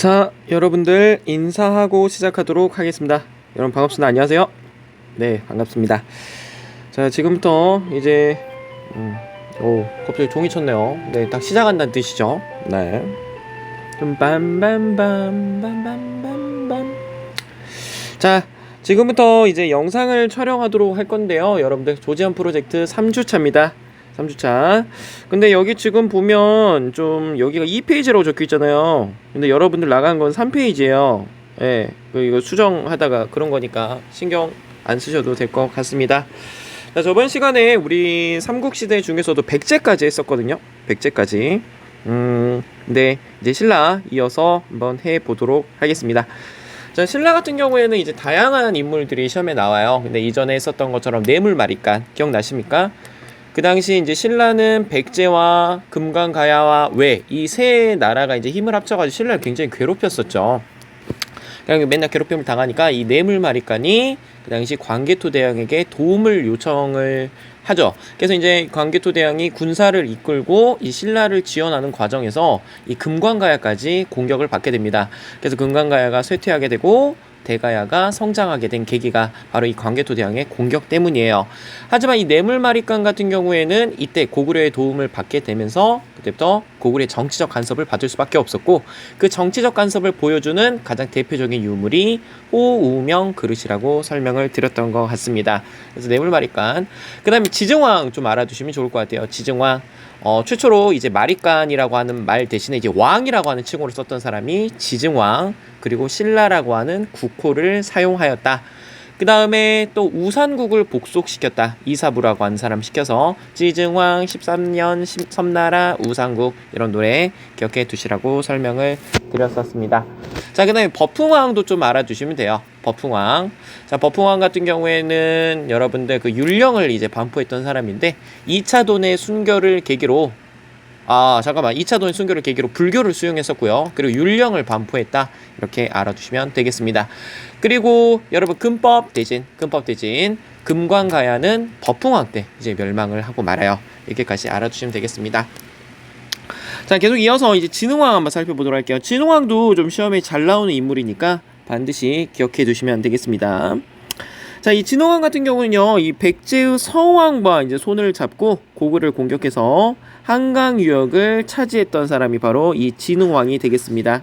자, 여러분들 인사하고 시작하도록 하겠습니다. 여러분 반갑습니다. 안녕하세요. 네, 반갑습니다. 자, 지금부터 이제 갑자기 종이 쳤네요. 네, 딱 시작한다는 뜻이죠. 네. 빰빰빰빰빰빰빰. 자, 지금부터 이제 영상을 촬영하도록 할 건데요. 여러분들 조지현 프로젝트 3주차입니다. 3주차. 근데 여기 지금 보면 좀 여기가 2페이지라고 적혀 있잖아요. 근데 여러분들 나간 건 3페이지예요. 예. 이거 수정하다가 그런 거니까 신경 안 쓰셔도 될 것 같습니다. 자, 저번 시간에 우리 삼국시대 중에서도 백제까지 했었거든요. 백제까지. 근데 이제 신라 이어서 한번 해 보도록 하겠습니다. 자, 신라 같은 경우에는 이제 다양한 인물들이 시험에 나와요. 근데 이전에 했었던 것처럼 뇌물마리간 기억나십니까? 그 당시 이제 신라는 백제와 금강가야와 외 이 세 나라가 이제 힘을 합쳐가지고 신라를 굉장히 괴롭혔었죠. 그냥 맨날 괴롭힘을 당하니까 이 뇌물마리간이 그 당시 광개토대왕에게 도움을 요청을 하죠. 그래서 이제 광개토대왕이 군사를 이끌고 이 신라를 지원하는 과정에서 이 금강가야까지 공격을 받게 됩니다. 그래서 금강가야가 쇠퇴하게 되고 대가야가 성장하게 된 계기가 바로 이 광개토대왕의 공격 때문이에요. 하지만 이 뇌물마리간 같은 경우에는 이때 고구려의 도움을 받게 되면서 그때부터 고구려의 정치적 간섭을 받을 수밖에 없었고, 그 정치적 간섭을 보여주는 가장 대표적인 유물이 호우명 그릇이라고 설명을 드렸던 것 같습니다. 그래서 뇌물마리간, 그 다음에 지증왕 좀 알아두시면 좋을 것 같아요. 지증왕, 최초로 이제 마리간이라고 하는 말 대신에 이제 왕이라고 하는 칭호를 썼던 사람이 지증왕, 그리고 신라라고 하는 국호를 사용하였다. 그 다음에 또 우산국을 복속시켰다. 이사부라고 하는 사람 시켜서 지증왕 13년 섬나라 우산국, 이런 노래 기억해 두시라고 설명을 드렸었습니다. 자, 그 다음에 버풍왕도 좀 알아두시면 돼요. 버풍왕. 자, 버풍왕 같은 경우에는 여러분들 그 율령을 이제 반포했던 사람인데 2차 돈의 순교를 계기로 2차 돈의 순교를 계기로 불교를 수용했었고요. 그리고 율령을 반포했다. 이렇게 알아두시면 되겠습니다. 그리고 여러분 금법 대진 금광가야는 버풍왕 때 이제 멸망을 하고 말아요. 이렇게까지 알아두시면 되겠습니다. 자, 계속 이어서 이제 진흥왕 한번 살펴보도록 할게요. 진흥왕도 좀 시험에 잘 나오는 인물이니까 반드시 기억해 두시면 되겠습니다. 자, 이 진흥왕 같은 경우는요, 이 백제의 서왕과 이제 손을 잡고 고구려를 공격해서 한강 유역을 차지했던 사람이 바로 이 진흥왕이 되겠습니다.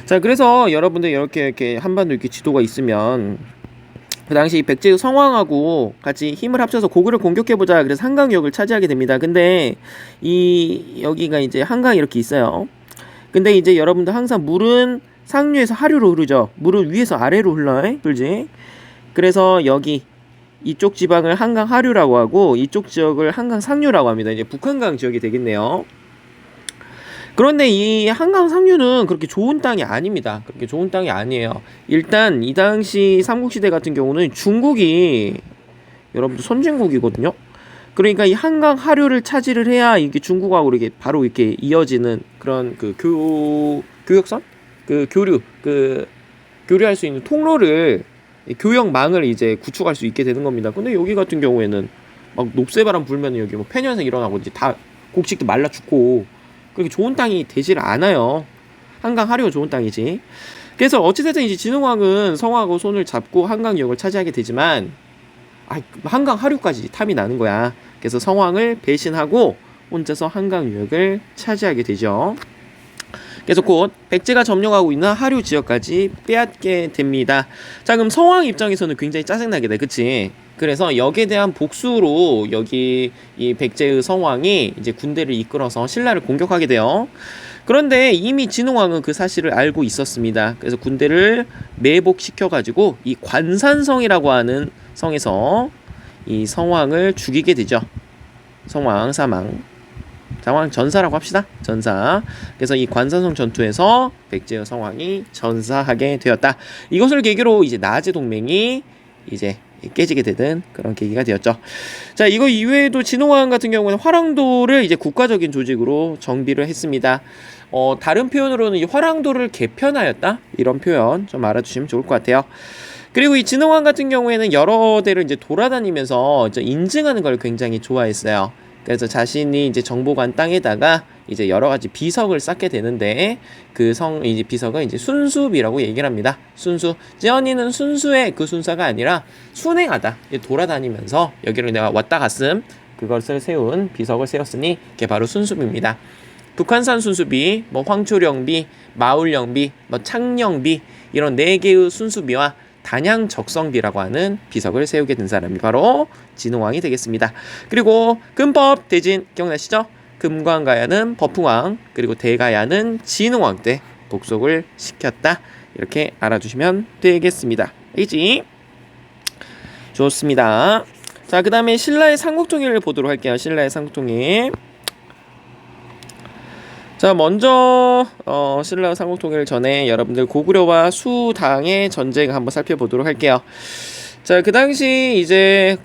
자, 그래서 여러분들 이렇게 한반도 이렇게 지도가 있으면 그 당시 백제의 성왕하고 같이 힘을 합쳐서 고구려를 공격해보자. 그래서 한강 유역을 차지하게 됩니다. 근데 여기가 이제 한강이 이렇게 있어요. 근데 이제 여러분들 항상 물은 상류에서 하류로 흐르죠. 물은 위에서 아래로 흘러지. 그래서 이쪽 지방을 한강 하류라고 하고 이쪽 지역을 한강 상류라고 합니다. 이제 북한강 지역이 되겠네요. 그런데 이 한강 상류는 그렇게 좋은 땅이 아닙니다. 그렇게 좋은 땅이 아니에요. 일단 이 당시 삼국시대 같은 경우는 중국이 여러분들 선진국이거든요. 그러니까 이 한강 하류를 차지를 해야 이게 중국하고 이렇게 바로 이렇게 이어지는 그런 그 교역선, 교류할 수 있는 통로를, 교역망을 이제 구축할 수 있게 되는 겁니다. 근데 여기 같은 경우에는 막 높새바람 불면 여기 뭐 폐년생 일어나고 이제 다 곡식도 말라 죽고 그렇게 좋은 땅이 되질 않아요. 한강 하류가 좋은 땅이지. 그래서 어찌됐든 이제 진흥왕은 성하고 손을 잡고 한강 유역을 차지하게 되지만 한강 하류까지 탐이 나는 거야. 그래서 성왕을 배신하고 혼자서 한강 유역을 차지하게 되죠. 그래서 곧 백제가 점령하고 있는 하류 지역까지 빼앗게 됩니다. 자, 그럼 성왕 입장에서는 굉장히 짜증나게 돼, 그치? 그래서 여기에 대한 복수로 여기 이 백제의 성왕이 이제 군대를 이끌어서 신라를 공격하게 돼요. 그런데 이미 진흥왕은 그 사실을 알고 있었습니다. 그래서 군대를 매복시켜가지고 이 관산성이라고 하는 성에서 이 성왕을 죽이게 되죠. 성왕 사망. 상황 전사라고 합시다. 전사. 그래서 이 관산성 전투에서 백제의 성왕이 전사하게 되었다. 이것을 계기로 이제 나아제 동맹이 이제 깨지게 되는 그런 계기가 되었죠. 자, 이거 이외에도 진흥왕 같은 경우는 화랑도를 이제 국가적인 조직으로 정비를 했습니다. 다른 표현으로는 이 화랑도를 개편하였다. 이런 표현 좀 알아두시면 좋을 것 같아요. 그리고 이 진흥왕 같은 경우에는 여러 대를 이제 돌아다니면서 인증하는 걸 굉장히 좋아했어요. 그래서 자신이 이제 정복한 땅에다가 이제 여러 가지 비석을 쌓게 되는데 그 이제 비석은 이제 순수비라고 얘기를 합니다. 순수. 쩌니는 순수의 그 순사가 아니라 순행하다. 돌아다니면서 여기를 내가 왔다 갔음 그것을 세운 비석을 세웠으니 그게 바로 순수비입니다. 북한산 순수비, 뭐 황초령비, 마울령비, 뭐 창령비 이런 4개의 순수비와 단양적성비라고 하는 비석을 세우게 된 사람이 바로 진흥왕이 되겠습니다. 그리고 금법 대진 기억나시죠? 금광가야는 법흥왕, 그리고 대가야는 진흥왕 때 복속을 시켰다. 이렇게 알아주시면 되겠습니다. 알겠지? 좋습니다. 자, 그 다음에 신라의 삼국통일을 보도록 할게요. 신라의 삼국통일. 자, 먼저 신라 삼국통일 전에 여러분들 고구려와 수당의 전쟁 한번 살펴보도록 할게요. 자, 그 당시 이제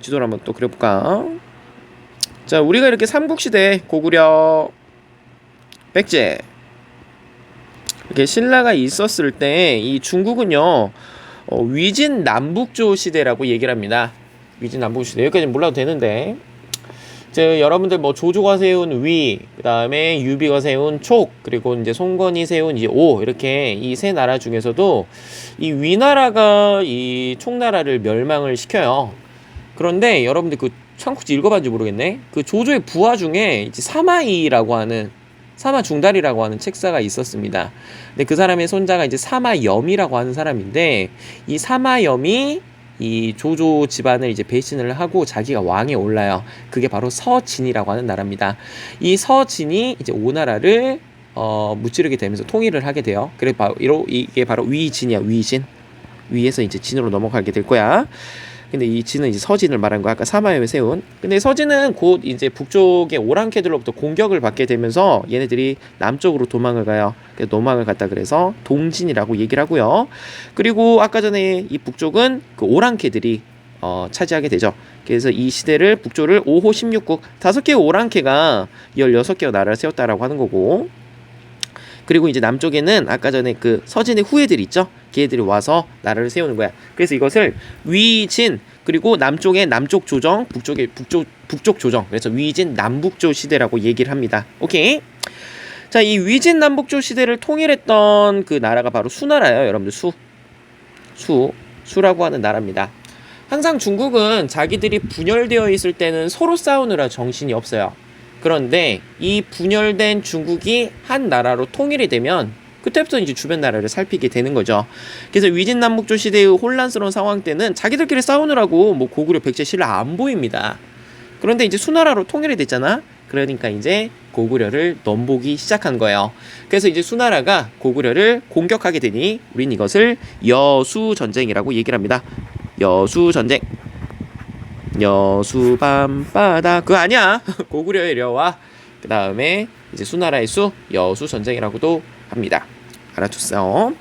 지도를 한번 또 그려볼까? 자, 우리가 이렇게 삼국시대 고구려, 백제 이렇게 신라가 있었을 때 이 중국은요 위진 남북조 시대라고 얘기를 합니다. 위진 남북조 시대 여기까지 몰라도 되는데. 여러분들 뭐 조조가 세운 위, 그 다음에 유비가 세운 촉, 그리고 이제 송건이 세운 이제 오, 이렇게 이 세 나라 중에서도 이 위나라가 이 촉나라를 멸망을 시켜요. 그런데 여러분들 그 삼국지 읽어봤는지 모르겠네. 그 조조의 부하 중에 이제 사마이라고 하는 사마중달이라고 하는 책사가 있었습니다. 근데 그 사람의 손자가 이제 사마염이라고 하는 사람인데 이 사마염이 이 조조 집안을 이제 배신을 하고 자기가 왕에 올라요. 그게 바로 서진이라고 하는 나라입니다. 이 서진이 이제 오나라를 무찌르게 되면서 통일을 하게 돼요. 그래 바로 이게 바로 위진이야. 위진. 위에서 이제 진으로 넘어가게 될 거야. 근데 이 진은 이제 서진을 말한 거야. 아까 사마염에 세운. 근데 서진은 곧 이제 북쪽의 오랑캐들로부터 공격을 받게 되면서 얘네들이 남쪽으로 도망을 가요. 그래서 도망을 갔다 그래서 동진이라고 얘기를 하고요. 그리고 아까 전에 이 북쪽은 그 오랑캐들이 차지하게 되죠. 그래서 이 시대를 북쪽을 5호 16국 5개의 오랑캐가 16개의 나라를 세웠다라고 하는 거고. 그리고 이제 남쪽에는 아까 전에 그 서진의 후예들이 있죠. 걔들이 와서 나라를 세우는 거야. 그래서 이것을 위진, 그리고 남쪽에 남쪽 조정, 북쪽에 북쪽 조정. 그래서 위진 남북조 시대라고 얘기를 합니다. 오케이. 자, 이 위진 남북조 시대를 통일했던 그 나라가 바로 수나라예요. 여러분들 수라고 하는 나라입니다. 항상 중국은 자기들이 분열되어 있을 때는 서로 싸우느라 정신이 없어요. 그런데 이 분열된 중국이 한 나라로 통일이 되면 그때부터 이제 주변 나라를 살피게 되는 거죠. 그래서 위진 남북조 시대의 혼란스러운 상황 때는 자기들끼리 싸우느라고 뭐 고구려, 백제, 신라 안 보입니다. 그런데 이제 수나라로 통일이 됐잖아. 그러니까 이제 고구려를 넘보기 시작한 거예요. 그래서 이제 수나라가 고구려를 공격하게 되니 우린 이것을 여수전쟁이라고 얘기를 합니다. 여수전쟁. 여수 밤바다 그거 아니야. 고구려의 려와 그 다음에 이제 수나라의 수 여수 전쟁이라고도 합니다. 알아두세요.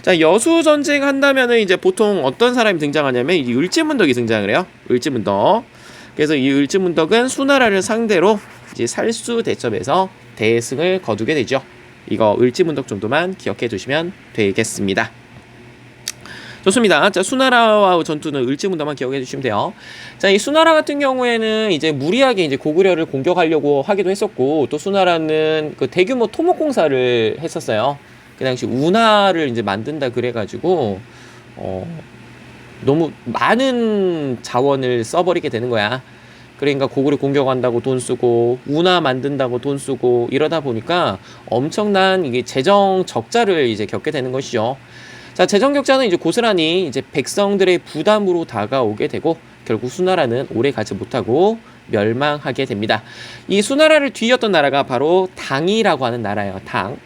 자, 여수 전쟁 한다면은 이제 보통 어떤 사람이 등장하냐면 이 을지문덕이 등장을 해요. 을지문덕. 그래서 이 을지문덕은 수나라를 상대로 이제 살수대첩에서 대승을 거두게 되죠. 이거 을지문덕 정도만 기억해 두시면 되겠습니다. 좋습니다. 자, 수나라와 전투는 을지문덕만 기억해 주시면 돼요. 자, 이 수나라 같은 경우에는 이제 무리하게 이제 고구려를 공격하려고 하기도 했었고, 또 수나라는 그 대규모 토목 공사를 했었어요. 그 당시 운하를 이제 만든다 그래가지고, 너무 많은 자원을 써버리게 되는 거야. 그러니까 고구려 공격한다고 돈 쓰고, 운하 만든다고 돈 쓰고, 이러다 보니까 엄청난 이게 재정 적자를 이제 겪게 되는 것이죠. 자, 재정 적자는 이제 고스란히 이제 백성들의 부담으로 다가오게 되고 결국 수나라는 오래 가지 못하고 멸망하게 됩니다. 이 수나라를 뒤이었던 나라가 바로 당이라고 하는 나라예요. 당.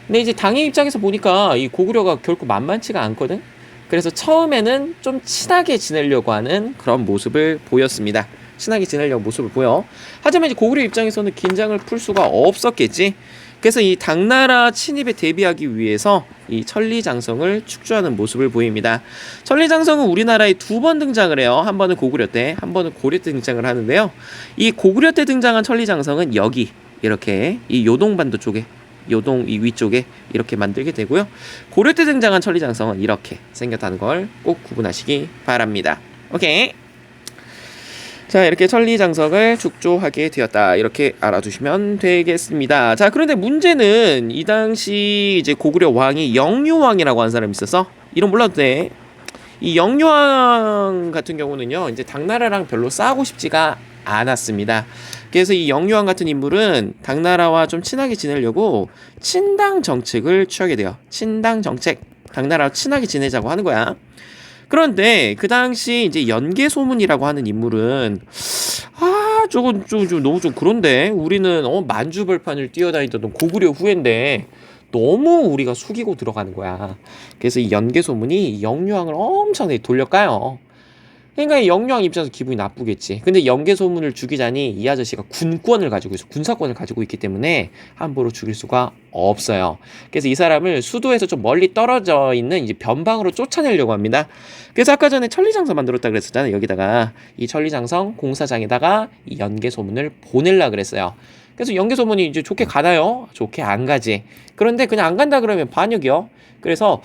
근데 이제 당의 입장에서 보니까 이 고구려가 결코 만만치가 않거든. 그래서 처음에는 좀 친하게 지내려고 하는 그런 모습을 보였습니다. 친하게 지내려고 모습을 보여. 하지만 이제 고구려 입장에서는 긴장을 풀 수가 없었겠지. 그래서 이 당나라 침입에 대비하기 위해서 이 천리장성을 축조하는 모습을 보입니다. 천리장성은 우리나라에 2번 등장을 해요. 한 번은 고구려 때, 한 번은 고려 때 등장을 하는데요. 이 고구려 때 등장한 천리장성은 여기 이렇게 이 요동반도 쪽에, 요동 이 위쪽에 이렇게 만들게 되고요. 고려 때 등장한 천리장성은 이렇게 생겼다는 걸 꼭 구분하시기 바랍니다. 오케이. 자, 이렇게 천리장성을 축조하게 되었다. 이렇게 알아두시면 되겠습니다. 자, 그런데 문제는 이 당시 이제 고구려 왕이 영유왕이라고 하는 사람이 있어서 이름 몰라도 돼. 이 영유왕 같은 경우는요, 이제 당나라랑 별로 싸우고 싶지가 않았습니다. 그래서 이 영유왕 같은 인물은 당나라와 좀 친하게 지내려고 친당 정책을 취하게 돼요. 친당 정책. 당나라와 친하게 지내자고 하는 거야. 그런데 그 당시 이제 연개소문이라고 하는 인물은 저건 좀 너무 좀 그런데 우리는 만주벌판을 뛰어다니던 고구려 후예인데 너무 우리가 숙이고 들어가는 거야. 그래서 이 연개소문이 영유왕을 엄청나게 돌려까요. 그러니까 이 영유왕 입장에서 기분이 나쁘겠지. 근데 연개소문을 죽이자니 이 아저씨가 군권을 가지고 있어. 군사권을 가지고 있기 때문에 함부로 죽일 수가 없어요. 그래서 이 사람을 수도에서 좀 멀리 떨어져 있는 이제 변방으로 쫓아내려고 합니다. 그래서 아까 전에 천리장성 만들었다 그랬었잖아요. 여기다가 이 천리장성 공사장에다가 이 연개소문을 보내려 그랬어요. 그래서 연개소문이 이제 좋게 가나요? 좋게 안 가지. 그런데 그냥 안 간다 그러면 반역이요. 그래서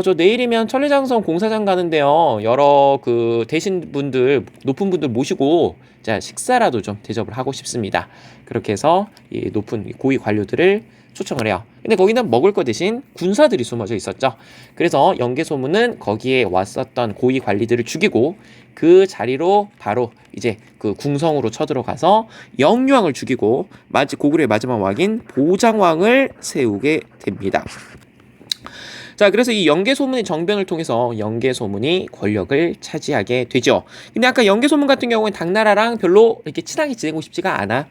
저 내일이면 천리장성 공사장 가는데요. 여러 그 대신 분들, 높은 분들 모시고 자 식사라도 좀 대접을 하고 싶습니다. 그렇게 해서 이 높은 고위 관료들을 초청을 해요. 근데 거기는 먹을 거 대신 군사들이 숨어져 있었죠. 그래서 연개소문은 거기에 왔었던 고위 관리들을 죽이고 그 자리로 바로 이제 그 궁성으로 쳐들어가서 영유왕을 죽이고 고구려의 마지막 왕인 보장왕을 세우게 됩니다. 자, 그래서 이 연개소문의 정변을 통해서 연개소문이 권력을 차지하게 되죠. 근데 아까 연개소문 같은 경우는 당나라랑 별로 이렇게 친하게 지내고 싶지가 않아.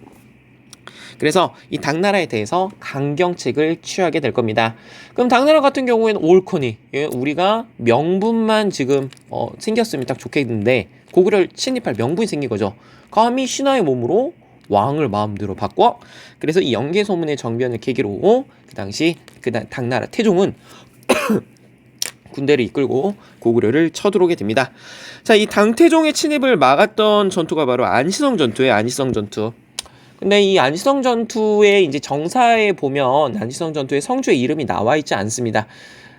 그래서 이 당나라에 대해서 강경책을 취하게 될 겁니다. 그럼 당나라 같은 경우에는 옳거니 우리가 명분만 지금 생겼으면 딱 좋겠는데 고구려를 침입할 명분이 생긴 거죠. 감히 신하의 몸으로 왕을 마음대로 바꿔. 그래서 이 연개소문의 정변을 계기로 그 당시 당나라 태종은 군대를 이끌고 고구려를 쳐들어오게 됩니다. 자, 이 당태종의 침입을 막았던 전투가 바로 안시성 전투예요. 안시성 전투. 근데 이 안시성 전투의 이제 정사에 보면 안시성 전투의 성주의 이름이 나와 있지 않습니다.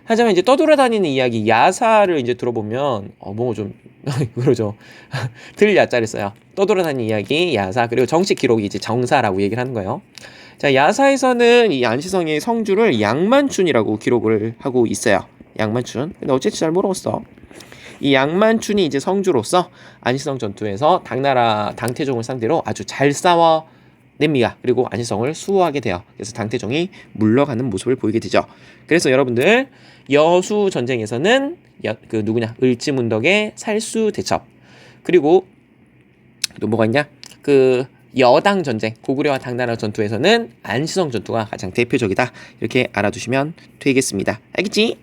하지만 이제 떠돌아다니는 이야기 야사를 이제 들어보면 뭔가 좀 그러죠. 들 야자를 써요. 떠돌아다니는 이야기 야사 그리고 정식 기록이 이제 정사라고 얘기를 하는 거예요. 자, 야사에서는 이 안시성의 성주를 양만춘이라고 기록을 하고 있어요. 양만춘. 근데 어쨌든 잘 모르겠어. 이 양만춘이 이제 성주로서 안시성 전투에서 당나라 당태종을 상대로 아주 잘 싸워냅니다. 그리고 안시성을 수호하게 돼요. 그래서 당태종이 물러가는 모습을 보이게 되죠. 그래서 여러분들 여수 전쟁에서는 을지문덕의 살수대첩 그리고 또 뭐가 있냐? 여당 전쟁, 고구려와 당나라 전투에서는 안시성 전투가 가장 대표적이다. 이렇게 알아두시면 되겠습니다. 알겠지?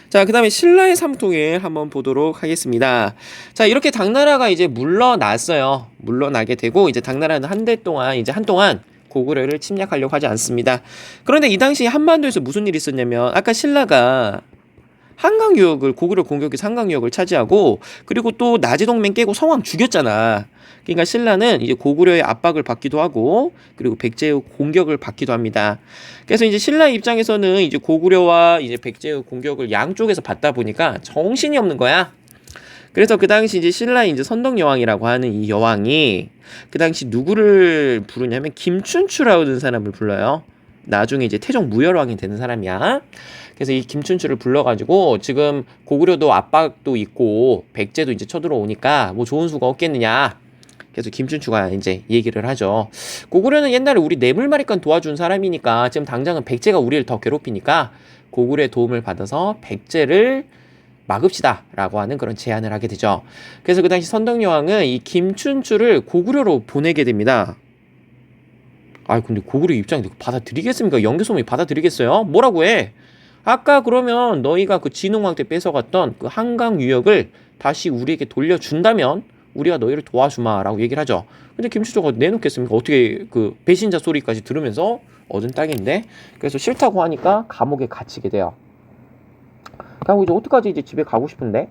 자, 그 다음에 신라의 삼통일 한번 보도록 하겠습니다. 자, 이렇게 당나라가 이제 물러났어요. 물러나게 되고, 이제 당나라는 한동안 고구려를 침략하려고 하지 않습니다. 그런데 이 당시 한반도에서 무슨 일이 있었냐면, 아까 신라가 고구려 공격해서 한강유역을 차지하고, 그리고 또 나지동맹 깨고 성왕 죽였잖아. 그러니까 신라는 이제 고구려의 압박을 받기도 하고 그리고 백제의 공격을 받기도 합니다. 그래서 이제 신라 입장에서는 이제 고구려와 이제 백제의 공격을 양쪽에서 받다 보니까 정신이 없는 거야. 그래서 그 당시 이제 신라의 이제 선덕여왕이라고 하는 이 여왕이 그 당시 누구를 부르냐면 김춘추라는 사람을 불러요. 나중에 이제 태종 무열왕이 되는 사람이야. 그래서 이 김춘추를 불러가지고 지금 고구려도 압박도 있고 백제도 이제 쳐들어오니까 뭐 좋은 수가 없겠느냐. 그래서 김춘추가 이제 얘기를 하죠. 고구려는 옛날에 우리 뇌물마리간 도와준 사람이니까 지금 당장은 백제가 우리를 더 괴롭히니까 고구려의 도움을 받아서 백제를 막읍시다 라고 하는 그런 제안을 하게 되죠. 그래서 그 당시 선덕여왕은 이 김춘추를 고구려로 보내게 됩니다. 근데 고구려 입장에 받아들이겠습니까? 연개소문이 받아들이겠어요? 뭐라고 해? 아까 그러면 너희가 그 진흥왕 때 뺏어갔던 그 한강 유역을 다시 우리에게 돌려준다면 우리가 너희를 도와주마라고 얘기를 하죠. 근데 김춘추가 내놓겠습니까? 어떻게 그 배신자 소리까지 들으면서 얻은 땅인데 그래서 싫다고 하니까 감옥에 갇히게 돼요. 그리고 이제 어떡하지? 이제 집에 가고 싶은데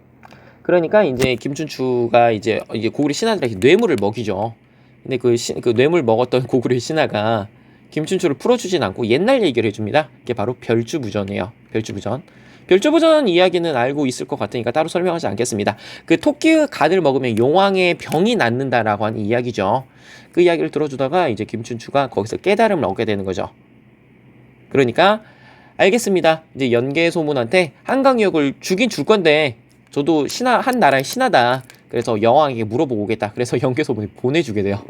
그러니까 이제 김춘추가 이제 고구려 신하들에게 뇌물을 먹이죠. 근데 그 뇌물 먹었던 고구려 신하가 김춘추를 풀어주진 않고 옛날 얘기를 해줍니다. 그게 바로 별주부전이에요. 별주부전. 별주부전 이야기는 알고 있을 것 같으니까 따로 설명하지 않겠습니다. 그 토끼의 간을 먹으면 용왕의 병이 낫는다라고 하는 이야기죠. 그 이야기를 들어주다가 이제 김춘추가 거기서 깨달음을 얻게 되는 거죠. 그러니까 알겠습니다. 이제 연개소문한테 한강유역을 주긴 줄 건데 저도 한 나라의 신하다. 그래서 여왕에게 물어보고 오겠다. 그래서 연개소문을 보내주게 돼요.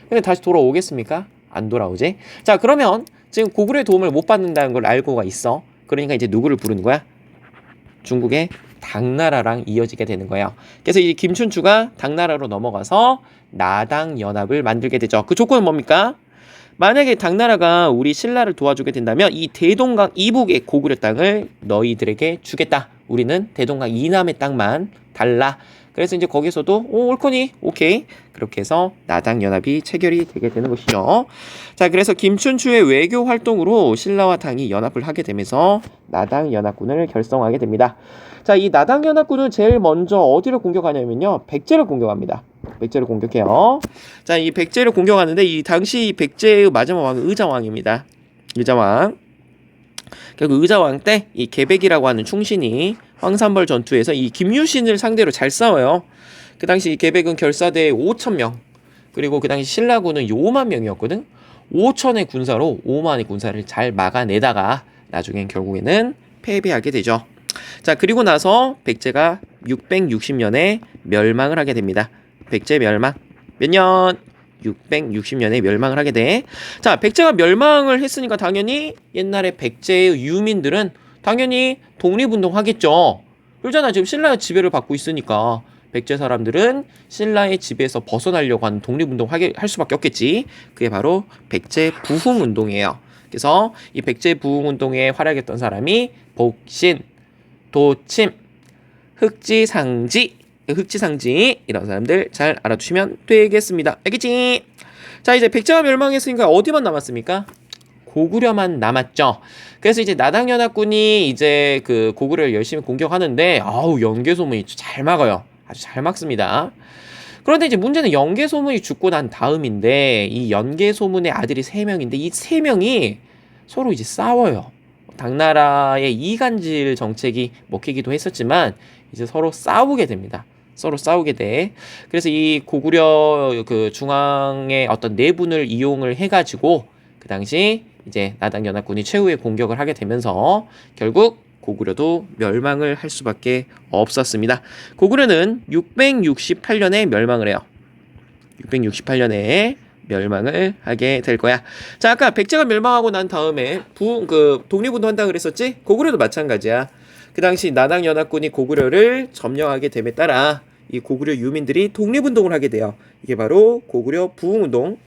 근데 다시 돌아오겠습니까? 안 돌아오지? 자, 그러면 지금 고구려의 도움을 못 받는다는 걸 알고가 있어. 그러니까 이제 누구를 부르는 거야? 중국의 당나라랑 이어지게 되는 거예요. 그래서 이 김춘추가 당나라로 넘어가서 나당연합을 만들게 되죠. 그 조건은 뭡니까? 만약에 당나라가 우리 신라를 도와주게 된다면 이 대동강 이북의 고구려 땅을 너희들에게 주겠다. 우리는 대동강 이남의 땅만 달라. 그래서 이제 거기서도 옳거니 오케이 그렇게 해서 나당연합이 체결이 되게 되는 것이죠. 자, 그래서 김춘추의 외교 활동으로 신라와 당이 연합을 하게 되면서 나당연합군을 결성하게 됩니다. 자, 이 나당연합군은 제일 먼저 어디를 공격하냐면요, 백제를 공격합니다. 백제를 공격해요. 자, 이 백제를 공격하는데 이 당시 백제의 마지막 왕은 의자왕입니다. 의자왕. 결국 의자왕 때 이 계백이라고 하는 충신이 황산벌 전투에서 이 김유신을 상대로 잘 싸워요. 그 당시 계백은 결사대 5,000명, 그리고 그 당시 신라군은 5만 명이었거든. 5천의 군사로 5만의 군사를 잘 막아내다가 나중엔 결국에는 패배하게 되죠. 자, 그리고 나서 백제가 660년에 멸망을 하게 됩니다. 백제 멸망. 몇 년? 660년에 멸망을 하게 돼. 자, 백제가 멸망을 했으니까 당연히 옛날에 백제의 유민들은 당연히 독립운동 하겠죠. 그러잖아. 지금 신라의 지배를 받고 있으니까 백제 사람들은 신라의 지배에서 벗어나려고 하는 독립운동 할 수밖에 없겠지. 그게 바로 백제 부흥운동이에요. 그래서 이 백제 부흥운동에 활약했던 사람이 복신, 도침, 흑지상지 이런 사람들 잘 알아두시면 되겠습니다. 알겠지? 자, 이제 백제가 멸망했으니까 어디만 남았습니까? 고구려만 남았죠. 그래서 이제 나당연합군이 이제 그 고구려를 열심히 공격하는데 연개소문이 잘 막아요. 아주 잘 막습니다. 그런데 이제 문제는 연개소문이 죽고 난 다음인데 이 연개소문의 아들이 3명인데 이 3명이 서로 이제 싸워요. 당나라의 이간질 정책이 먹히기도 했었지만 이제 서로 싸우게 됩니다. 서로 싸우게 돼. 그래서 이 고구려 그 중앙의 어떤 내분을 이용을 해가지고 그 당시 이제 나당연합군이 최후의 공격을 하게 되면서 결국 고구려도 멸망을 할 수밖에 없었습니다. 고구려는 668년에 멸망을 해요. 668년에 멸망을 하게 될 거야. 자, 아까 백제가 멸망하고 난 다음에 독립운동 한다 그랬었지? 고구려도 마찬가지야. 그 당시 나당연합군이 고구려를 점령하게 됨에 따라 이 고구려 유민들이 독립운동을 하게 돼요. 이게 바로 고구려 부흥운동.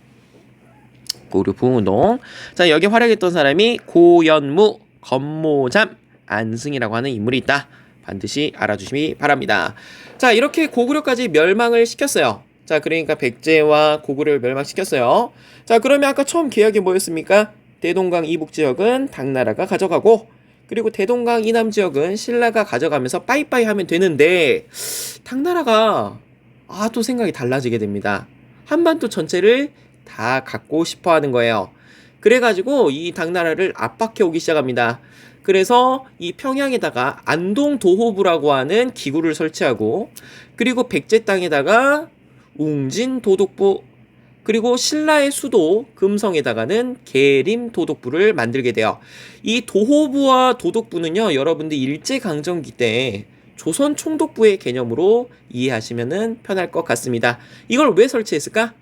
자, 여기 활약했던 사람이 고연무, 건모잠, 안승이라고 하는 인물이 있다. 반드시 알아주시기 바랍니다. 자, 이렇게 고구려까지 멸망을 시켰어요. 자, 그러니까 백제와 고구려를 멸망시켰어요. 자, 그러면 아까 처음 계약이 뭐였습니까? 대동강 이북 지역은 당나라가 가져가고, 그리고 대동강 이남 지역은 신라가 가져가면서 빠이빠이 하면 되는데 당나라가 또 생각이 달라지게 됩니다. 한반도 전체를 다 갖고 싶어 하는 거예요. 그래가지고 이 당나라를 압박해 오기 시작합니다. 그래서 이 평양에다가 안동도호부라고 하는 기구를 설치하고, 그리고 백제 땅에다가 웅진도독부, 그리고 신라의 수도 금성에다가는 계림도독부를 만들게 돼요. 이 도호부와 도독부는요, 여러분들 일제강점기 때 조선 총독부의 개념으로 이해하시면 편할 것 같습니다. 이걸 왜 설치했을까?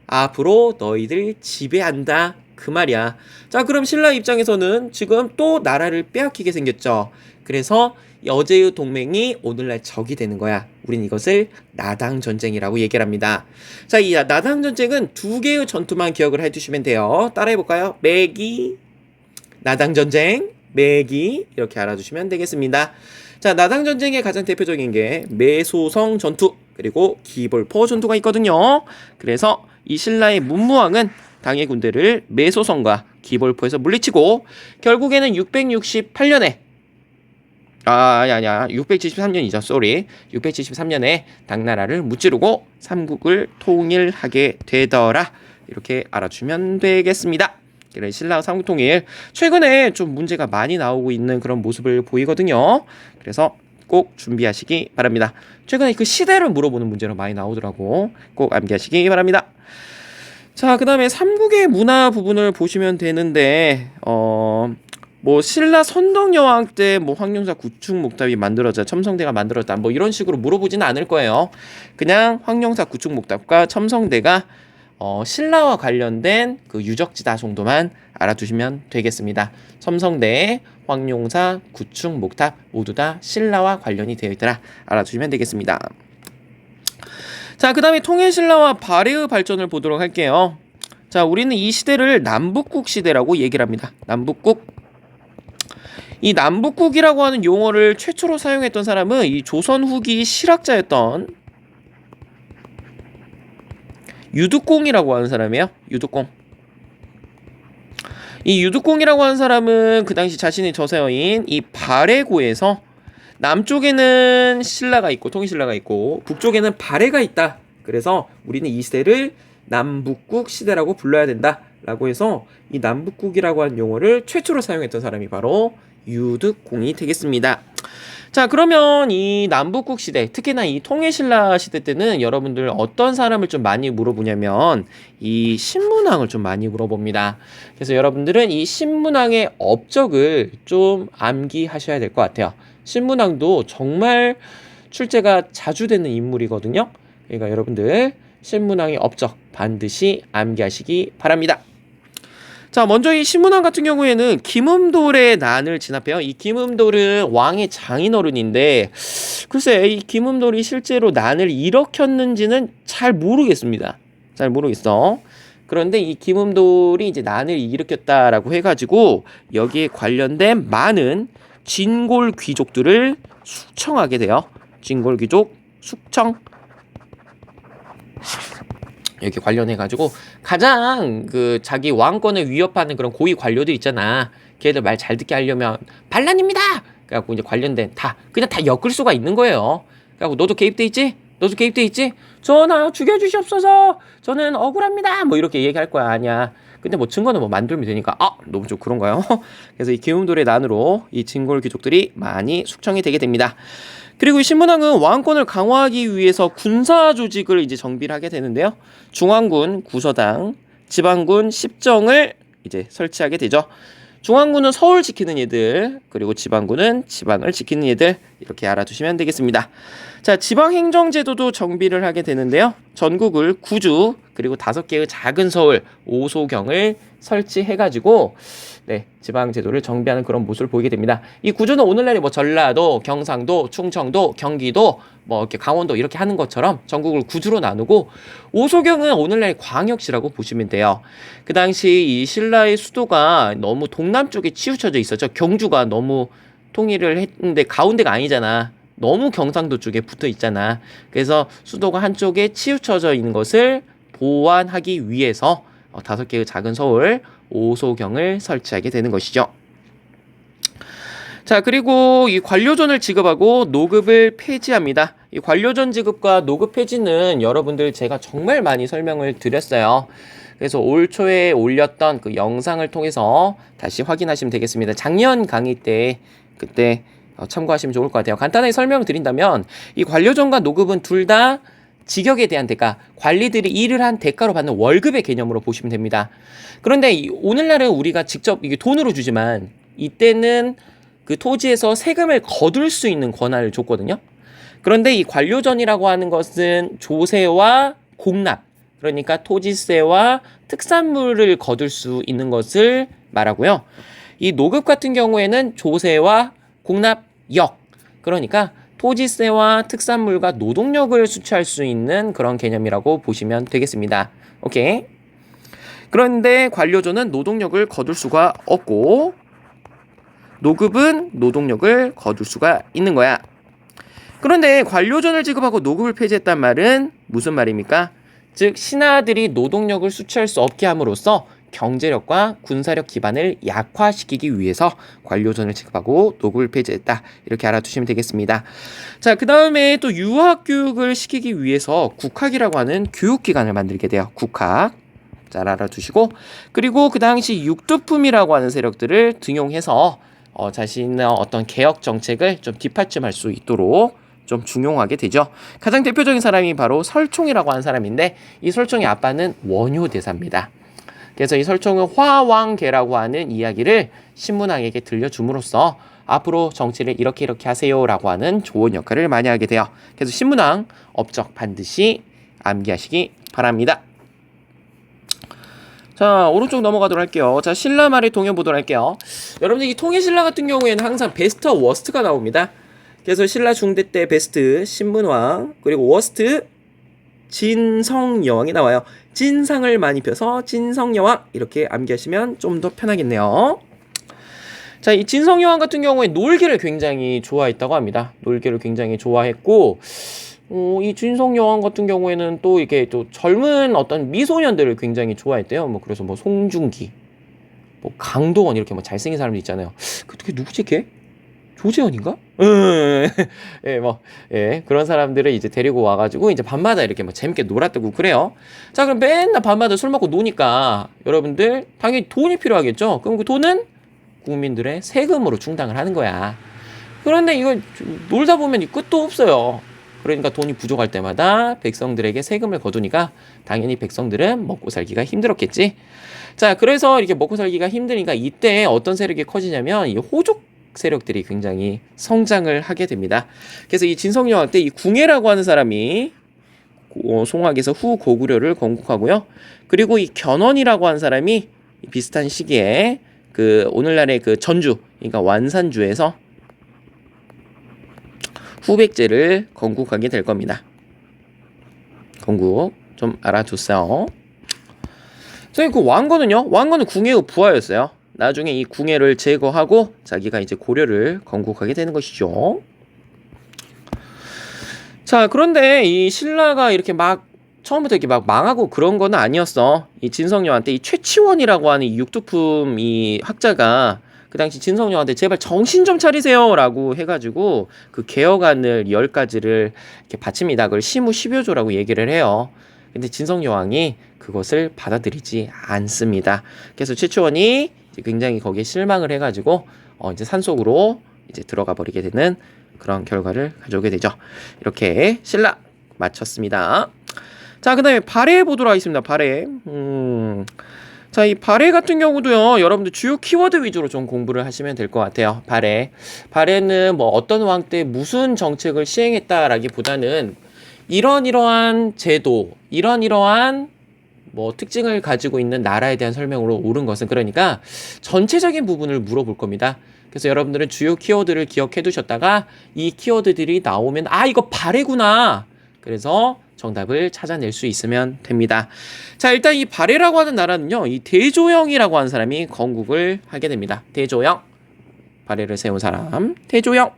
앞으로 너희들 지배한다, 그 말이야. 자, 그럼 신라 입장에서는 지금 또 나라를 빼앗기게 생겼죠. 그래서 어제의 동맹이 오늘날 적이 되는 거야. 우린 이것을 나당전쟁이라고 얘기를 합니다. 자, 이 나당전쟁은 2개의 전투만 기억을 해두시면 돼요. 따라해볼까요? 매기, 나당전쟁, 매기, 이렇게 알아두시면 되겠습니다. 자, 나당전쟁의 가장 대표적인 게 매소성 전투, 그리고 기벌포 전투가 있거든요. 그래서 이 신라의 문무왕은 당의 군대를 매소성과 기벌포에서 물리치고 결국에는 668년에 673년이죠. 쏘리. 673년에 당나라를 무찌르고 삼국을 통일하게 되더라. 이렇게 알아주면 되겠습니다. 그래, 신라 삼국통일 최근에 좀 문제가 많이 나오고 있는 그런 모습을 보이거든요. 그래서 꼭 준비하시기 바랍니다. 최근에 그 시대를 물어보는 문제로 많이 나오더라고. 꼭 암기하시기 바랍니다. 자, 그 다음에 삼국의 문화 부분을 보시면 되는데 뭐 신라 선덕여왕 때 뭐 황룡사 구축목탑이 만들어져 첨성대가 만들어졌다 뭐 이런 식으로 물어보지는 않을 거예요. 그냥 황룡사 구축목탑과 첨성대가 신라와 관련된 그 유적지다 정도만 알아두시면 되겠습니다. 첨성대, 황룡사, 구축목탑 모두 다 신라와 관련이 되어 있더라 알아두시면 되겠습니다. 자, 그 다음에 통일신라와 발해의 발전을 보도록 할게요. 자, 우리는 이 시대를 남북국 시대라고 얘기를 합니다. 남북국. 이 남북국이라고 하는 용어를 최초로 사용했던 사람은 이 조선 후기 실학자였던 유득공이라고 하는 사람이에요. 유득공. 이 유득공이라고 하는 사람은 그 당시 자신의 저서인 이 발해고에서 남쪽에는 신라가 있고 통일신라가 있고 북쪽에는 발해가 있다. 그래서 우리는 이 시대를 남북국 시대라고 불러야 된다 라고 해서 이 남북국이라고 하는 용어를 최초로 사용했던 사람이 바로 유득공이 되겠습니다. 자, 그러면 이 남북국 시대, 특히나 이 통일신라 시대 때는 여러분들 어떤 사람을 좀 많이 물어보냐면 이 신문왕을 좀 많이 물어봅니다. 그래서 여러분들은 이 신문왕의 업적을 좀 암기하셔야 될 것 같아요. 신문왕도 정말 출제가 자주 되는 인물이거든요. 그러니까 여러분들 신문왕의 업적 반드시 암기하시기 바랍니다. 자, 먼저 이 신문왕 같은 경우에는 김음돌의 난을 진압해요. 이 김음돌은 왕의 장인어른인데 글쎄 이 김음돌이 실제로 난을 일으켰는지는 잘 모르겠습니다. 잘 모르겠어. 그런데 이 김음돌이 이제 난을 일으켰다라고 해가지고 여기에 관련된 많은 진골 귀족들을 숙청하게 돼요. 진골 귀족 숙청. 이렇게 관련해가지고 가장 그 자기 왕권을 위협하는 그런 고위 관료들 있잖아. 걔들 말 잘 듣게 하려면 반란입니다. 그래갖고 이제 관련된 다 그냥 다 엮을 수가 있는 거예요. 그래갖고 너도 개입돼 있지? 너도 개입돼 있지? 전하 죽여주시옵소서. 저는 억울합니다. 뭐 이렇게 얘기할 거야. 아니야. 근데 뭐 증거는 뭐 만들면 되니까 너무 좀 그런가요? 그래서 이 김음돌의 난으로 이 진골 귀족들이 많이 숙청이 되게 됩니다. 그리고 이 신문왕은 왕권을 강화하기 위해서 군사 조직을 이제 정비를 하게 되는데요. 중앙군 구서당, 지방군 십정을 이제 설치하게 되죠. 중앙군은 서울 지키는 얘들, 그리고 지방군은 지방을 지키는 얘들 이렇게 알아두시면 되겠습니다. 자, 지방행정제도도 정비를 하게 되는데요. 전국을 9주 그리고 5개의 작은 서울 5소경을 설치해가지고 지방제도를 정비하는 그런 모습을 보이게 됩니다. 이 구조는 오늘날의 뭐 전라도, 경상도, 충청도, 경기도, 뭐 이렇게 강원도 이렇게 하는 것처럼 전국을 9주로 나누고 5소경은 오늘날의 광역시라고 보시면 돼요. 그 당시 이 신라의 수도가 너무 동남쪽에 치우쳐져 있었죠. 경주가 너무 통일을 했는데 가운데가 아니잖아. 너무 경상도 쪽에 붙어 있잖아. 그래서 수도가 한쪽에 치우쳐져 있는 것을 보완하기 위해서 5개의 작은 서울 5소경을 설치하게 되는 것이죠. 자, 그리고 이 관료전을 지급하고 노급을 폐지합니다. 이 관료전 지급과 노급 폐지는 여러분들 제가 정말 많이 설명을 드렸어요. 그래서 올 초에 올렸던 그 영상을 통해서 다시 확인하시면 되겠습니다. 작년 강의 때 그때 참고하시면 좋을 것 같아요. 간단하게 설명을 드린다면 이 관료전과 노급은 둘 다 직역에 대한 대가, 관리들이 일을 한 대가로 받는 월급의 개념으로 보시면 됩니다. 그런데 오늘날은 우리가 직접 이게 돈으로 주지만 이때는 그 토지에서 세금을 거둘 수 있는 권한을 줬거든요. 그런데 이 관료전이라고 하는 것은 조세와 공납, 그러니까 토지세와 특산물을 거둘 수 있는 것을 말하고요. 이 노급 같은 경우에는 조세와 공납역, 그러니까 토지세와 특산물과 노동력을 수취할 수 있는 그런 개념이라고 보시면 되겠습니다. 오케이. 그런데 관료전은 노동력을 거둘 수가 없고 노급은 노동력을 거둘 수가 있는 거야. 그런데 관료전을 지급하고 노급을 폐지했단 말은 무슨 말입니까? 즉 신하들이 노동력을 수취할 수 없게 함으로써 경제력과 군사력 기반을 약화시키기 위해서 관료전을 지급하고 노급을 폐지했다. 이렇게 알아두시면 되겠습니다. 자, 그 다음에 또 유학 교육을 시키기 위해서 국학이라고 하는 교육기관을 만들게 돼요. 국학. 잘 알아두시고, 그리고 그 당시 육두품이라고 하는 세력들을 등용해서 자신의 어떤 개혁 정책을 좀 뒷받침할 수 있도록 좀 중용하게 되죠. 가장 대표적인 사람이 바로 설총이라고 하는 사람인데, 이 설총의 아빠는 원효대사입니다. 그래서 이 설총은 화왕계라고 하는 이야기를 신문왕에게 들려줌으로써 앞으로 정치를 이렇게 하세요라고 하는 좋은 역할을 많이 하게 돼요. 그래서 신문왕 업적 반드시 암기하시기 바랍니다. 자, 오른쪽 넘어가도록 할게요. 자, 신라 말의 동요 보도록 할게요. 여러분들 이 통일신라 같은 경우에는 항상 베스트와 워스트가 나옵니다. 그래서 신라 중대 때 베스트 신문왕, 그리고 워스트 진성여왕이 나와요. 진상을 많이 펴서 진성여왕 이렇게 암기하시면 좀 더 편하겠네요. 자, 이 진성여왕 같은 경우에 놀개를 굉장히 좋아했다고 합니다. 놀개를 굉장히 좋아했고, 이 진성여왕 같은 경우에는 또 이게 또 젊은 어떤 미소년들을 굉장히 좋아했대요. 뭐 그래서 뭐 송중기, 뭐 강동원 이렇게 뭐 잘생긴 사람들 있잖아요. 그게 누구지 걔? 조재현인가? 예, 뭐, 예, 그런 사람들을 이제 데리고 와가지고, 이제 밤마다 이렇게 뭐 재밌게 놀았다고 그래요. 자, 그럼 맨날 밤마다 술 먹고 노니까, 여러분들, 당연히 돈이 필요하겠죠? 그럼 그 돈은 국민들의 세금으로 충당을 하는 거야. 그런데 이거 놀다 보면 끝도 없어요. 그러니까 돈이 부족할 때마다 백성들에게 세금을 거두니까, 당연히 백성들은 먹고 살기가 힘들었겠지? 자, 그래서 이렇게 먹고 살기가 힘드니까, 이때 어떤 세력이 커지냐면, 이 호족 세력들이 굉장히 성장을 하게 됩니다. 그래서 이 진성여왕 때 이 궁예라고 하는 사람이 송악에서 후고구려를 건국하고요. 그리고 이 견훤이라고 하는 사람이 비슷한 시기에 그 오늘날의 그 전주, 그러니까 완산주에서 후백제를 건국하게 될 겁니다. 건국 좀 알아두세요. 선생님, 그 왕건은요? 왕건은 궁예의 부하였어요. 나중에 이 궁예를 제거하고 자기가 이제 고려를 건국하게 되는 것이죠. 자, 그런데 이 신라가 이렇게 막 처음부터 이렇게 막 망하고 그런 건 아니었어. 이 진성여한테 이 최치원이라고 하는 이 육두품 이 학자가 그 당시 진성여한테 제발 정신 좀 차리세요라고 해가지고 그 개혁안을 10가지를 이렇게 바칩니다. 그걸 시무십여조라고 얘기를 해요. 근데 진성여왕이 그것을 받아들이지 않습니다. 그래서 최치원이 굉장히 거기에 실망을 해가지고 이제 산속으로 이제 들어가 버리게 되는 그런 결과를 가져오게 되죠. 이렇게 신라 마쳤습니다. 자, 그 다음에 발해 보도록 하겠습니다. 발해. 자, 이 발해 같은 경우도요, 여러분들 주요 키워드 위주로 좀 공부를 하시면 될 것 같아요. 발해. 발해는 뭐 어떤 왕 때 무슨 정책을 시행했다라기보다는 이러한 제도, 이러한 뭐 특징을 가지고 있는 나라에 대한 설명으로 옳은 것은, 그러니까 전체적인 부분을 물어볼 겁니다. 그래서 여러분들은 주요 키워드를 기억해 두셨다가 이 키워드들이 나오면 이거 발해구나. 그래서 정답을 찾아낼 수 있으면 됩니다. 자, 일단 이 발해라고 하는 나라는요, 이 대조영이라고 하는 사람이 건국을 하게 됩니다. 대조영. 발해를 세운 사람. 대조영.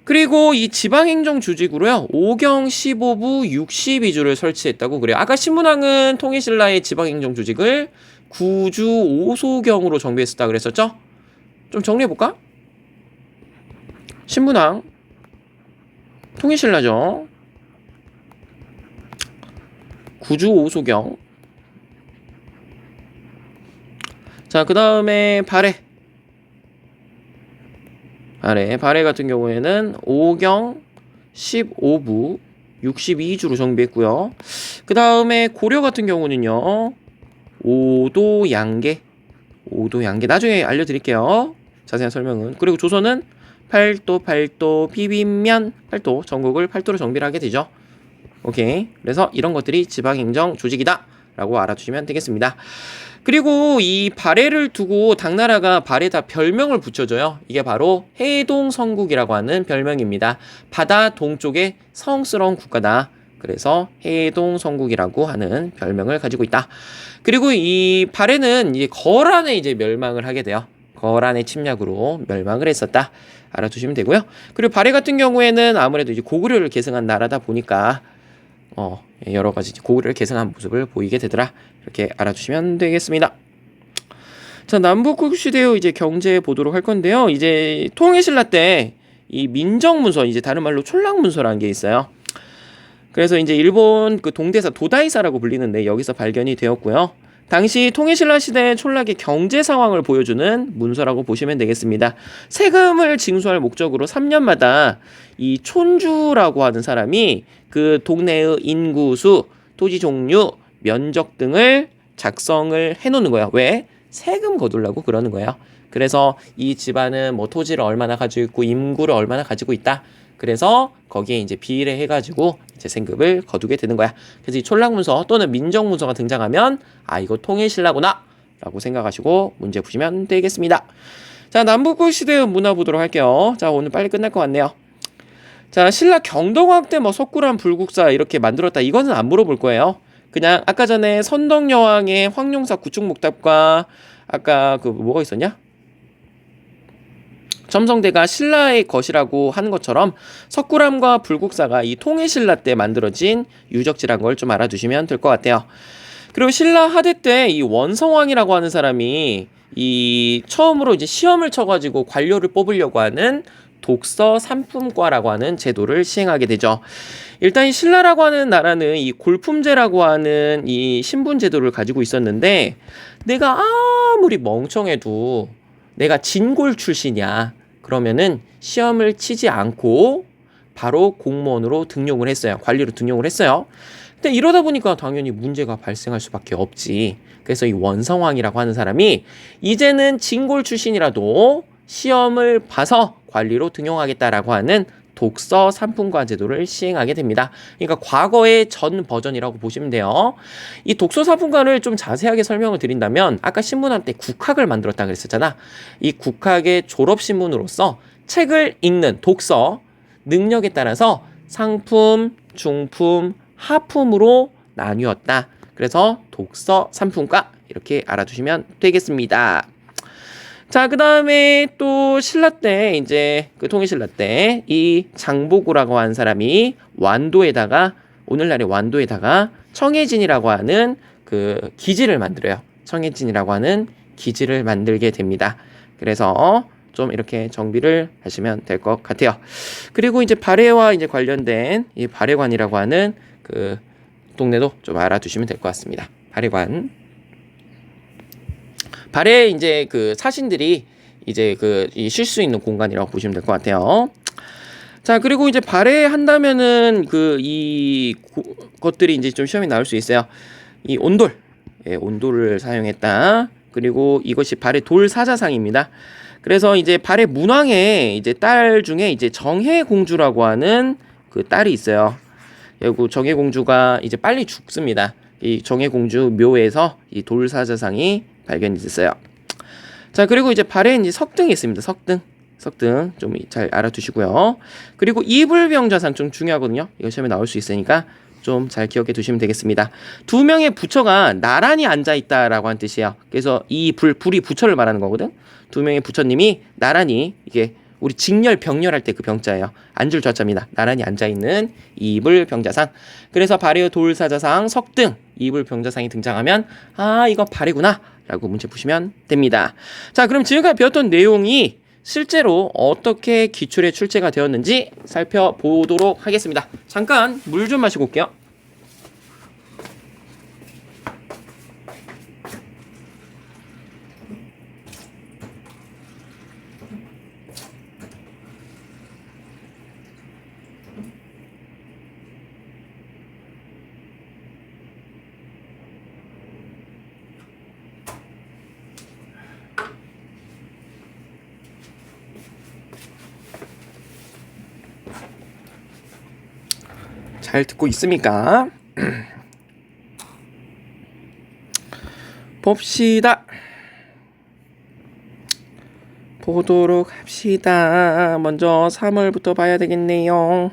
그리고 이 지방행정 주직으로요, 5경 15부 62주를 설치했다고 그래요. 아까 신문왕은 통일신라의 지방행정 주직을 구주 5소경으로 정비했었다 그랬었죠? 좀 정리해볼까? 신문왕, 통일신라죠. 구주 5소경. 자, 그 다음에 발해. 발해 같은 경우에는 5경 15부 62주로 정비했고요. 그 다음에 고려 같은 경우는요, 오도양계. 나중에 알려드릴게요. 자세한 설명은. 그리고 조선은 팔도 비빔면 팔도, 전국을 팔도로 정비를 하게 되죠. 오케이. 그래서 이런 것들이 지방행정 조직이다 라고 알아두시면 되겠습니다. 그리고 이 발해를 두고 당나라가 발해에다 별명을 붙여줘요. 이게 바로 해동성국이라고 하는 별명입니다. 바다 동쪽의 성스러운 국가다. 그래서 해동성국이라고 하는 별명을 가지고 있다. 그리고 이 발해는 이제 거란에 이제 멸망을 하게 돼요. 거란의 침략으로 멸망을 했었다. 알아두시면 되고요. 그리고 발해 같은 경우에는 아무래도 이제 고구려를 계승한 나라다 보니까 여러 가지 고구려를 계승한 모습을 보이게 되더라. 이렇게 알아주시면 되겠습니다. 자, 남북국시대의 이제 경제 보도록 할 건데요. 이제 통일신라 때 이 민정문서, 이제 다른 말로 촐랑문서라는 게 있어요. 그래서 이제 일본 그 동대사 도다이사라고 불리는데 여기서 발견이 되었고요. 당시 통일신라 시대의 촌락의 경제 상황을 보여주는 문서라고 보시면 되겠습니다. 세금을 징수할 목적으로 3년마다 이 촌주라고 하는 사람이 그 동네의 인구수, 토지 종류, 면적 등을 작성을 해놓는 거예요. 왜? 세금 거두려고 그러는 거예요. 그래서 이 집안은 뭐 토지를 얼마나 가지고 있고 인구를 얼마나 가지고 있다. 그래서 거기에 이제 비례해가지고 이제 세금을 거두게 되는 거야. 그래서 이 촌락문서 또는 민정문서가 등장하면 아 이거 통일신라구나 라고 생각하시고 문제 푸시면 되겠습니다. 자, 남북국 시대의 문화 보도록 할게요. 자, 오늘 빨리 끝날 것 같네요. 자, 신라 경동왕 때 뭐 석굴암 불국사 이렇게 만들었다 이거는 안 물어볼 거예요. 그냥 아까 전에 선덕여왕의 황룡사 구축목탑과 아까 그 뭐가 있었냐? 첨성대가 신라의 것이라고 하는 것처럼 석굴암과 불국사가 이 통일신라 때 만들어진 유적지란 걸 좀 알아두시면 될 것 같아요. 그리고 신라 하대 때 이 원성왕이라고 하는 사람이 이 처음으로 이제 시험을 쳐가지고 관료를 뽑으려고 하는 독서 삼품과라고 하는 제도를 시행하게 되죠. 일단 이 신라라고 하는 나라는 이 골품제라고 하는 이 신분 제도를 가지고 있었는데 내가 아무리 멍청해도 내가 진골 출신이야. 그러면은 시험을 치지 않고 바로 공무원으로 등용을 했어요. 관리로 등용을 했어요. 근데 이러다 보니까 당연히 문제가 발생할 수밖에 없지. 그래서 이 원성왕이라고 하는 사람이 이제는 진골 출신이라도 시험을 봐서 관리로 등용하겠다라고 하는 독서 삼품과 제도를 시행하게 됩니다. 그러니까 과거의 전 버전이라고 보시면 돼요. 이 독서 삼품과를 좀 자세하게 설명을 드린다면 아까 신문할 때 국학을 만들었다 그랬었잖아. 이 국학의 졸업 신문으로서 책을 읽는 독서 능력에 따라서 상품, 중품, 하품으로 나뉘었다. 그래서 독서 삼품과 이렇게 알아두시면 되겠습니다. 자, 그 다음에 또 신라 때, 이제 그 통일신라 때 이 장보고라고 하는 사람이 완도에다가, 오늘날의 완도에다가 청해진이라고 하는 그 기지를 만들어요. 청해진이라고 하는 기지를 만들게 됩니다. 그래서 좀 이렇게 정비를 하시면 될 것 같아요. 그리고 이제 발해와 이제 관련된 이 발해관이라고 하는 그 동네도 좀 알아두시면 될 것 같습니다. 발해관. 발해 이제 그 사신들이 이제 그 쉴 수 있는 공간이라고 보시면 될 것 같아요. 자, 그리고 이제 발해한다면은 그 이 것들이 이제 좀 시험에 나올 수 있어요. 이 온돌, 예, 온돌을 사용했다. 그리고 이것이 발해 돌사자상입니다. 그래서 이제 발해 문왕의 이제 딸 중에 이제 정혜공주라고 하는 그 딸이 있어요. 그리고 정혜공주가 이제 빨리 죽습니다. 이 정혜공주 묘에서 이 돌사자상이 발견이 됐어요. 자, 그리고 이제 발에 이제 석등이 있습니다. 석등 좀 잘 알아두시고요. 그리고 이불병자상 좀 중요하거든요. 이거 시험에 나올 수 있으니까 좀 잘 기억해 두시면 되겠습니다. 두 명의 부처가 나란히 앉아 있다라고 하는 뜻이에요. 그래서 이 불이 부처를 말하는 거거든. 두 명의 부처님이 나란히 이게 우리 직렬 병렬할 때 그 병자예요. 앉을 좌자입니다. 나란히 앉아 있는 이불병자상. 그래서 발해의 돌사자상, 석등, 이불병자상이 등장하면 아 이거 발해구나 라고 문제 푸시면 됩니다. 자, 그럼 지금까지 배웠던 내용이 실제로 어떻게 기출에 출제가 되었는지 살펴보도록 하겠습니다. 잠깐 물 좀 마시고 올게요. 잘 듣고 있습니까? 봅시다. 보도록 합시다. 먼저 3월부터 봐야 되겠네요.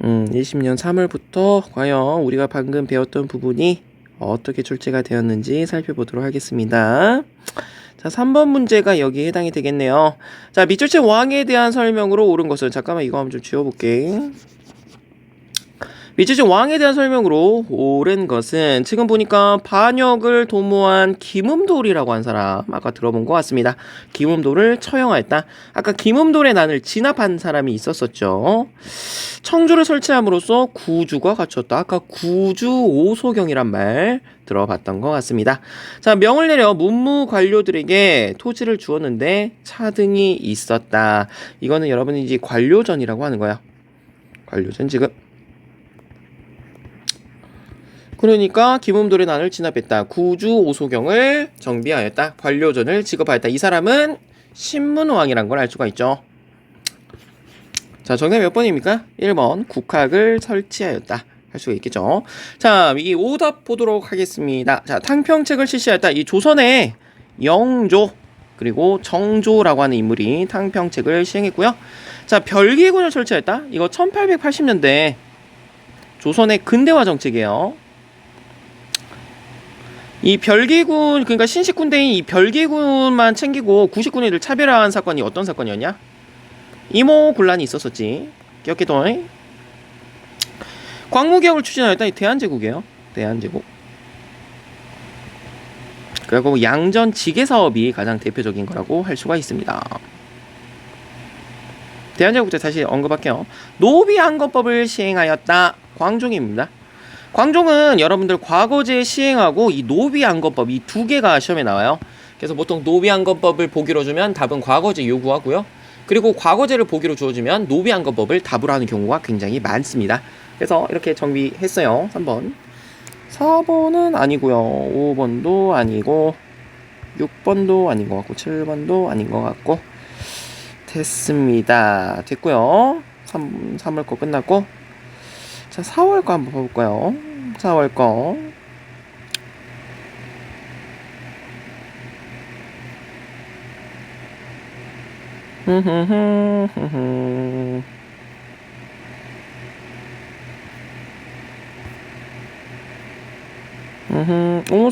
20년 3월부터 과연 우리가 방금 배웠던 부분이 어떻게 출제가 되었는지 살펴보도록 하겠습니다. 자, 3번 문제가 여기에 해당이 되겠네요. 자, 밑줄체 왕에 대한 설명으로 옳은 것은 잠깐만 이거 한번 좀 지워볼게. 미치지 왕에 대한 설명으로 옳은 것은 지금 보니까 반역을 도모한 김음돌이라고 한 사람 아까 들어본 것 같습니다. 김음돌을 처형하였다. 아까 김음돌의 난을 진압한 사람이 있었었죠. 청주를 설치함으로써 구주가 갖췄다. 아까 구주 오소경이란 말 들어봤던 것 같습니다. 자, 명을 내려 문무 관료들에게 토지를 주었는데 차등이 있었다. 이거는 여러분이 이제 관료전이라고 하는 거야. 관료전 지금. 그러니까 김음돌의 난을 진압했다. 구주 오소경을 정비하였다. 관료전을 지급하였다. 이 사람은 신문왕이란 걸 알 수가 있죠. 자, 정답 몇 번입니까? 1번 국학을 설치하였다. 할 수가 있겠죠. 자, 이 오답 보도록 하겠습니다. 자, 탕평책을 실시하였다. 이 조선의 영조 그리고 정조라고 하는 인물이 탕평책을 시행했고요. 자, 별기군을 설치했다. 이거 1880년대 조선의 근대화 정책이에요. 이 별기군, 그러니까 신식군대인 이 별기군만 챙기고 구식군인들 차별화한 사건이 어떤 사건이었냐? 이모군란이 있었었지. 기억해둬. 광무개혁을 추진하였다. 이 대한제국이에요. 대한제국. 그리고 양전 지계 사업이 가장 대표적인 거라고 할 수가 있습니다. 대한제국 때 다시 언급할게요. 노비항거법을 시행하였다. 광종입니다. 광종은 여러분들 과거제 시행하고 이 노비항거법 이 두 개가 시험에 나와요. 그래서 보통 노비항거법을 보기로 주면 답은 과거제 요구하고요. 그리고 과거제를 보기로 주어주면 노비항거법을 답으로 하는 경우가 굉장히 많습니다. 그래서 이렇게 정비했어요. 3번. 4번은 아니고요. 5번도 아니고 6번도 아닌 것 같고 7번도 아닌 것 같고 됐습니다. 됐고요. 3월 거 끝났고 자, 4월 거 한번 볼까요? 4월 거.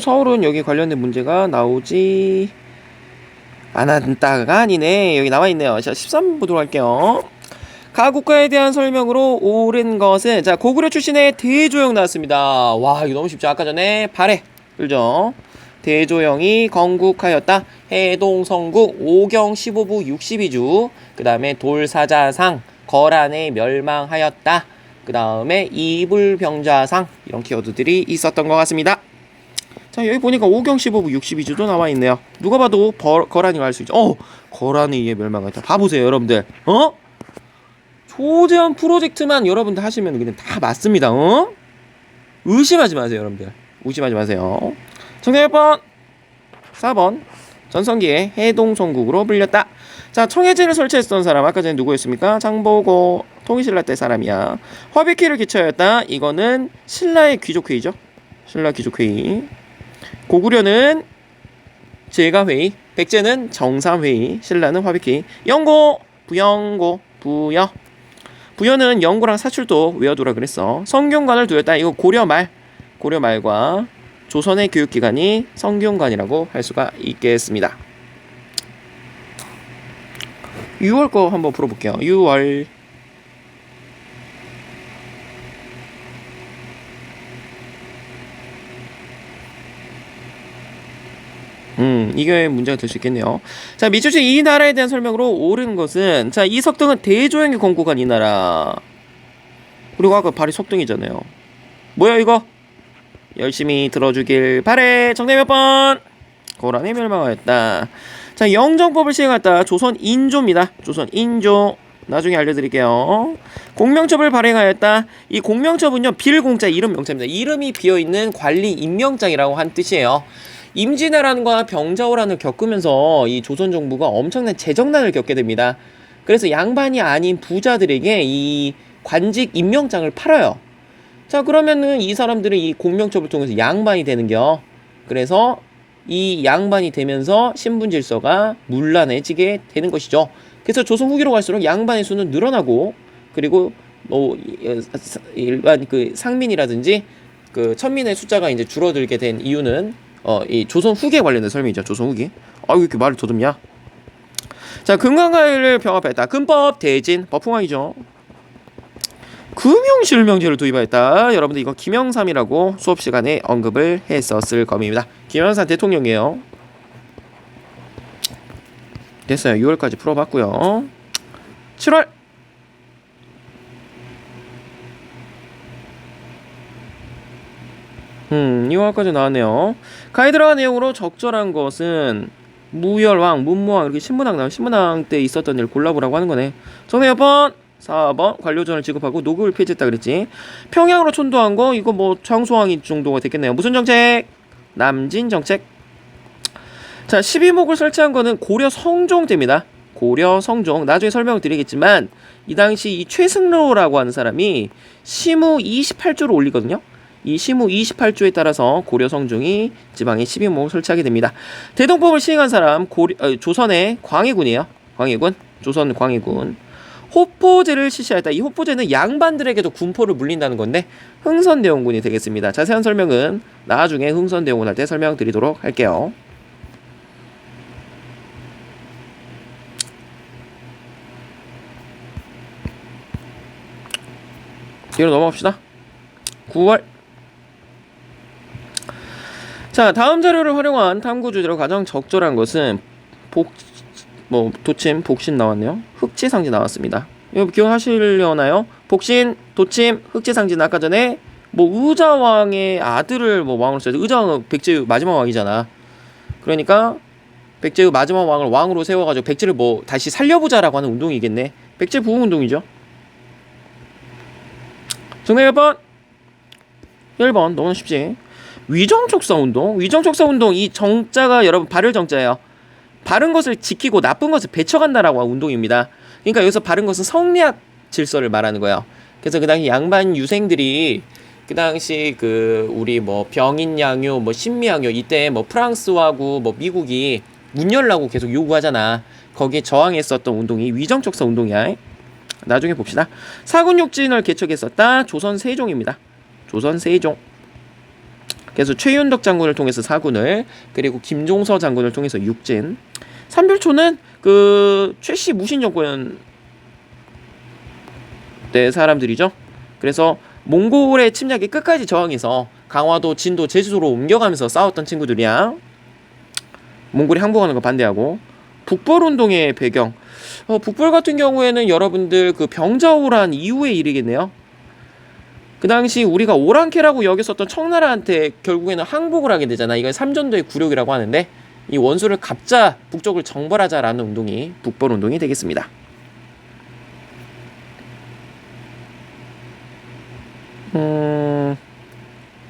서울은 여기 관련된 문제가 나오지 않았다가 아니네. 여기 나와있네요. 자, 13번 보도록 할게요. 가국가에 대한 설명으로 옳은 것은 자, 고구려 출신의 대조영 나왔습니다. 와, 이거 너무 쉽죠. 아까 전에 발해 그죠? 대조영이 건국하였다. 해동성국 5경 15부 62주 그 다음에 돌사자상 거란에 멸망하였다. 그 다음에 이불병자상 이런 키워드들이 있었던 것 같습니다. 자, 여기 보니까 5경 15부 62주도 나와있네요. 누가 봐도 거란이 알 수 있죠. 거란에 의해 멸망하였다. 봐보세요 여러분들. 조재현 프로젝트만 여러분들 하시면 그냥 다 맞습니다. 의심하지 마세요 여러분들. 의심하지 마세요. 정답 몇 번? 4번. 전성기에 해동성국으로 불렸다. 자, 청해제를 설치했던 사람 아까 전에 누구였습니까? 장보고 통일신라 때 사람이야. 화백회를 개최하였다. 이거는 신라의 귀족회의죠. 신라 귀족회의. 고구려는 제가회의, 백제는 정삼회의, 신라는 화백회의. 영고, 부영고, 부여. 부여는 영고랑 사출도 외워두라 그랬어. 성균관을 두었다. 이거 고려말과 조선의 교육기관이 성균관이라고 할 수가 있겠습니다. 6월 거 한번 풀어볼게요. 6월. 이게 문제가 될 수 있겠네요. 자, 미추시 이 나라에 대한 설명으로 옳은 것은 자, 이 석등은 대조영이 건국한 이 나라. 그리고 아까 발이 석등이잖아요. 뭐야 이거? 열심히 들어주길 바래. 정답 몇 번? 고란에 멸망하였다. 자, 영정법을 시행했다. 조선 인조입니다. 조선 인조. 나중에 알려드릴게요. 공명첩을 발행하였다. 이 공명첩은요, 빌공자 이름 명자입니다. 이름이 비어있는 관리 임명장이라고 한 뜻이에요. 임진왜란과 병자호란을 겪으면서 이 조선 정부가 엄청난 재정난을 겪게 됩니다. 그래서 양반이 아닌 부자들에게 이 관직 임명장을 팔아요. 자, 그러면은 이 사람들은 이 공명첩을 통해서 양반이 되는겨. 그래서 이 양반이 되면서 신분 질서가 문란해지게 되는 것이죠. 그래서 조선 후기로 갈수록 양반의 수는 늘어나고, 그리고 일반 그 상민이라든지 그 천민의 숫자가 이제 줄어들게 된 이유는 이 조선 후기에 관련된 설명이죠. 조선 후기. 왜 이렇게 말을 더듬냐? 자, 금강가를 병합했다. 금법 대진 법흥왕이죠. 금융실명제를 도입하였다. 여러분들 이거 김영삼이라고 수업 시간에 언급을 했었을 겁니다. 김영삼 대통령이에요. 됐어요. 6월까지 풀어봤고요. 7월 2월까지 나왔네요. 가이드라인 내용으로 적절한 것은 무열왕, 문무왕 이렇게 신문왕 나온 신문왕 때 있었던 일을 골라보라고 하는 거네. 정답 몇 번? 4번 관료전을 지급하고 노급을 폐지했다 그랬지. 평양으로 천도한 거 이거 뭐 장소왕이 정도가 됐겠네요. 무슨 정책? 남진 정책. 자, 12목을 설치한 거는 고려 성종 때입니다. 고려 성종. 나중에 설명을 드리겠지만 이 당시 이 최승로라고 하는 사람이 시무 28조를 올리거든요. 이 시무 28조에 따라서 고려 성종이 지방에 12목을 설치하게 됩니다. 대동법을 시행한 사람 조선의 광해군이에요. 광해군. 조선 광해군. 호포제를 실시했다. 이 호포제는 양반들에게도 군포를 물린다는 건데 흥선대원군이 되겠습니다. 자세한 설명은 나중에 흥선대원군 할 때 설명드리도록 할게요. 뒤로 넘어갑시다. 9월. 자, 다음 자료를 활용한 탐구 주제로 가장 적절한 것은 도침, 복신 나왔네요. 흑지상지 나왔습니다. 이거 기억하시려나요? 복신, 도침, 흑지상지는 아까 전에 의자왕의 아들을 왕으로 써야 돼. 의자왕은 백제의 마지막 왕이잖아. 그러니까 백제의 마지막 왕을 왕으로 세워가지고 백제를 다시 살려보자라고 하는 운동이겠네. 백제 부흥운동이죠. 정답 몇 번? 1번. 너무 쉽지. 위정촉사운동. 위정촉사운동 이 정자가 여러분 바를 정자예요. 바른 것을 지키고 나쁜 것을 배척한다라고 하는 운동입니다. 그러니까 여기서 바른 것은 성리학 질서를 말하는 거예요. 그래서 그 당시 양반 유생들이 그 당시 우리 병인양요, 신미양요 이때 프랑스하고 미국이 문 열라고 계속 요구하잖아. 거기에 저항했었던 운동이 위정촉사 운동이야. 나중에 봅시다. 사군육진을 개척했었다. 조선 세종입니다. 조선 세종. 그래서 최윤덕 장군을 통해서 사군을, 그리고 김종서 장군을 통해서 육진. 삼별초는 최씨 무신 정권 때 사람들이죠. 그래서 몽골의 침략에 끝까지 저항해서 강화도, 진도, 제주도로 옮겨가면서 싸웠던 친구들이야. 몽골이 항복하는 거 반대하고. 북벌운동의 배경. 북벌 같은 경우에는 여러분들 병자호란 이후의 일이겠네요. 그 당시 우리가 오랑캐라고 여겼었던 청나라한테 결국에는 항복을 하게 되잖아. 이건 삼전도의 굴욕이라고 하는데 이 원수를 갚자, 북쪽을 정벌하자라는 운동이 북벌운동이 되겠습니다.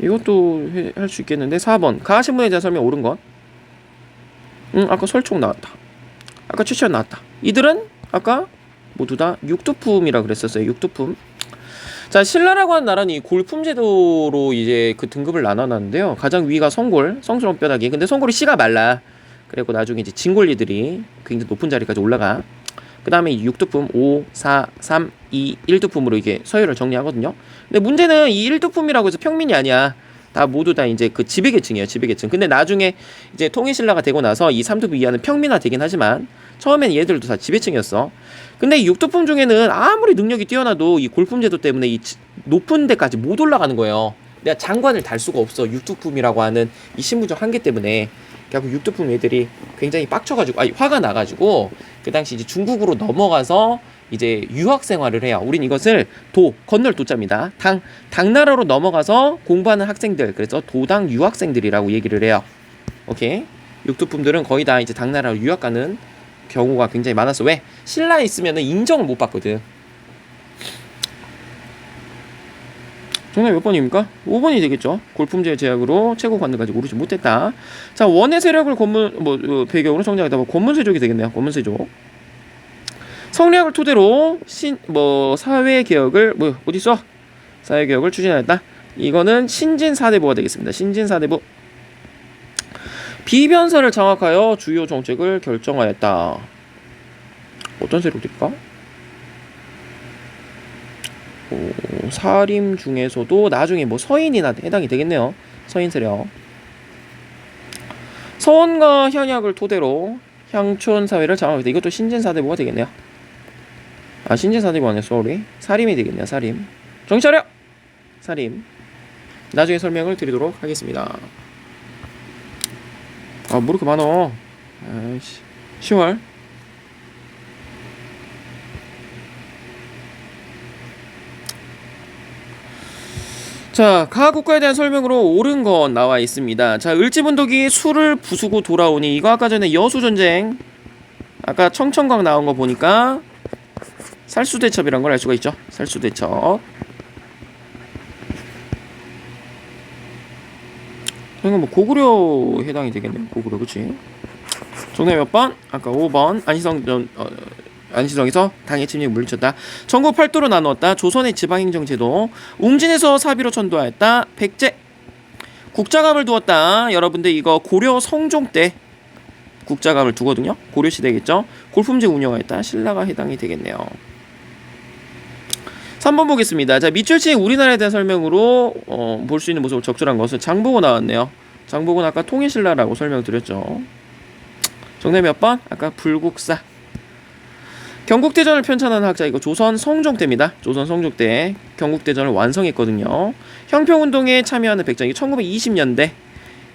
이것도 할 수 있겠는데 4번 가신문에 대한 설명 옳은 것. 아까 설총 나왔다. 아까 최치현 나왔다. 이들은 아까 모두 다 육두품이라 그랬었어요. 육두품. 자, 신라라고 하는 나라는 이 골품제도로 이제 등급을 나눠놨는데요. 가장 위가 성골, 성스러운 뼈다귀. 근데 성골이 씨가 말라. 그리고 나중에 이제 진골리들이 굉장히 높은 자리까지 올라가. 그 다음에 육두품 5, 4, 3, 2, 1두품으로 이게 서열을 정리하거든요. 근데 문제는 이 1두품이라고 해서 평민이 아니야. 다 모두 다 이제 지배계층이에요. 지배계층. 근데 나중에 이제 통일신라가 되고 나서 이 3두품 이하는 평민화 되긴 하지만 처음엔 얘들도 다 지배층이었어. 근데 이 육두품 중에는 아무리 능력이 뛰어나도 이 골품제도 때문에 이 높은 데까지 못 올라가는 거예요. 내가 장관을 달 수가 없어. 육두품이라고 하는 이 신분적 한계 때문에. 결국 육두품 애들이 굉장히 빡쳐가지고, 화가 나가지고 그 당시 이제 중국으로 넘어가서 이제 유학 생활을 해요. 우린 이것을 건널 도자입니다. 당나라로 넘어가서 공부하는 학생들, 그래서 도당 유학생들이라고 얘기를 해요. 오케이. 육두품들은 거의 다 이제 당나라로 유학 가는 경우가 굉장히 많았어. 왜? 신라에 있으면은 인정을 못 받거든. 정답 몇 번입니까? 5번이 되겠죠. 골품제 제약으로 최고 관들까지 오르지 못했다. 자, 원의 세력을 배경으로 정리하다 보면 권문세족이 되겠네요. 권문세족. 성리학을 토대로 사회 개혁을 어디 있어? 사회 개혁을 추진하였다. 이거는 신진사대부가 되겠습니다. 신진사대부. 비변사를 장악하여 주요 정책을 결정하였다. 어떤 세력들일까? 사림 중에서도 나중에 서인이나 해당이 되겠네요. 서인 세력. 서원과 현약을 토대로 향촌 사회를 장악하였다. 이것도 신진사대부가 되겠네요. 신진사대부 아니야, 쏘리. 사림이 되겠네요. 사림. 정신 차려! 살인. 나중에 설명을 드리도록 하겠습니다. 아, 뭐 이렇게 많어. 아이씨. 10월. 자, 가국가에 대한 설명으로 옳은 건 나와 있습니다. 자, 을지문덕이 술을 부수고 돌아오니, 이거 아까 전에 여수전쟁, 아까 청천광 나온 거 보니까 살수대첩이란 걸 알 수가 있죠. 살수대첩. 이건 뭐 고구려 해당이 되겠네요. 고구려, 그치? 정답 몇 번? 아까 5번. 안시성에서 당해 침략 물리쳤다. 전국 8도로 나누었다. 조선의 지방행정제도. 웅진에서 사비로 천도하였다. 백제. 국자감을 두었다. 여러분들 이거 고려 성종 때 국자감을 두거든요. 고려 시대겠죠. 골품제 운영하였다. 신라가 해당이 되겠네요. 3번 보겠습니다. 자, 밑줄치의 우리나라에 대한 설명으로 볼 수 있는 모습을 적절한 것은 장보고 나왔네요. 장보고는 아까 통일신라라고 설명드렸죠. 정답 몇 번? 아까 불국사. 경국대전을 편찬한 학자, 이거 조선 성종 때입니다. 조선 성종 때 경국대전을 완성했거든요. 형평운동에 참여하는 백정이 1920년대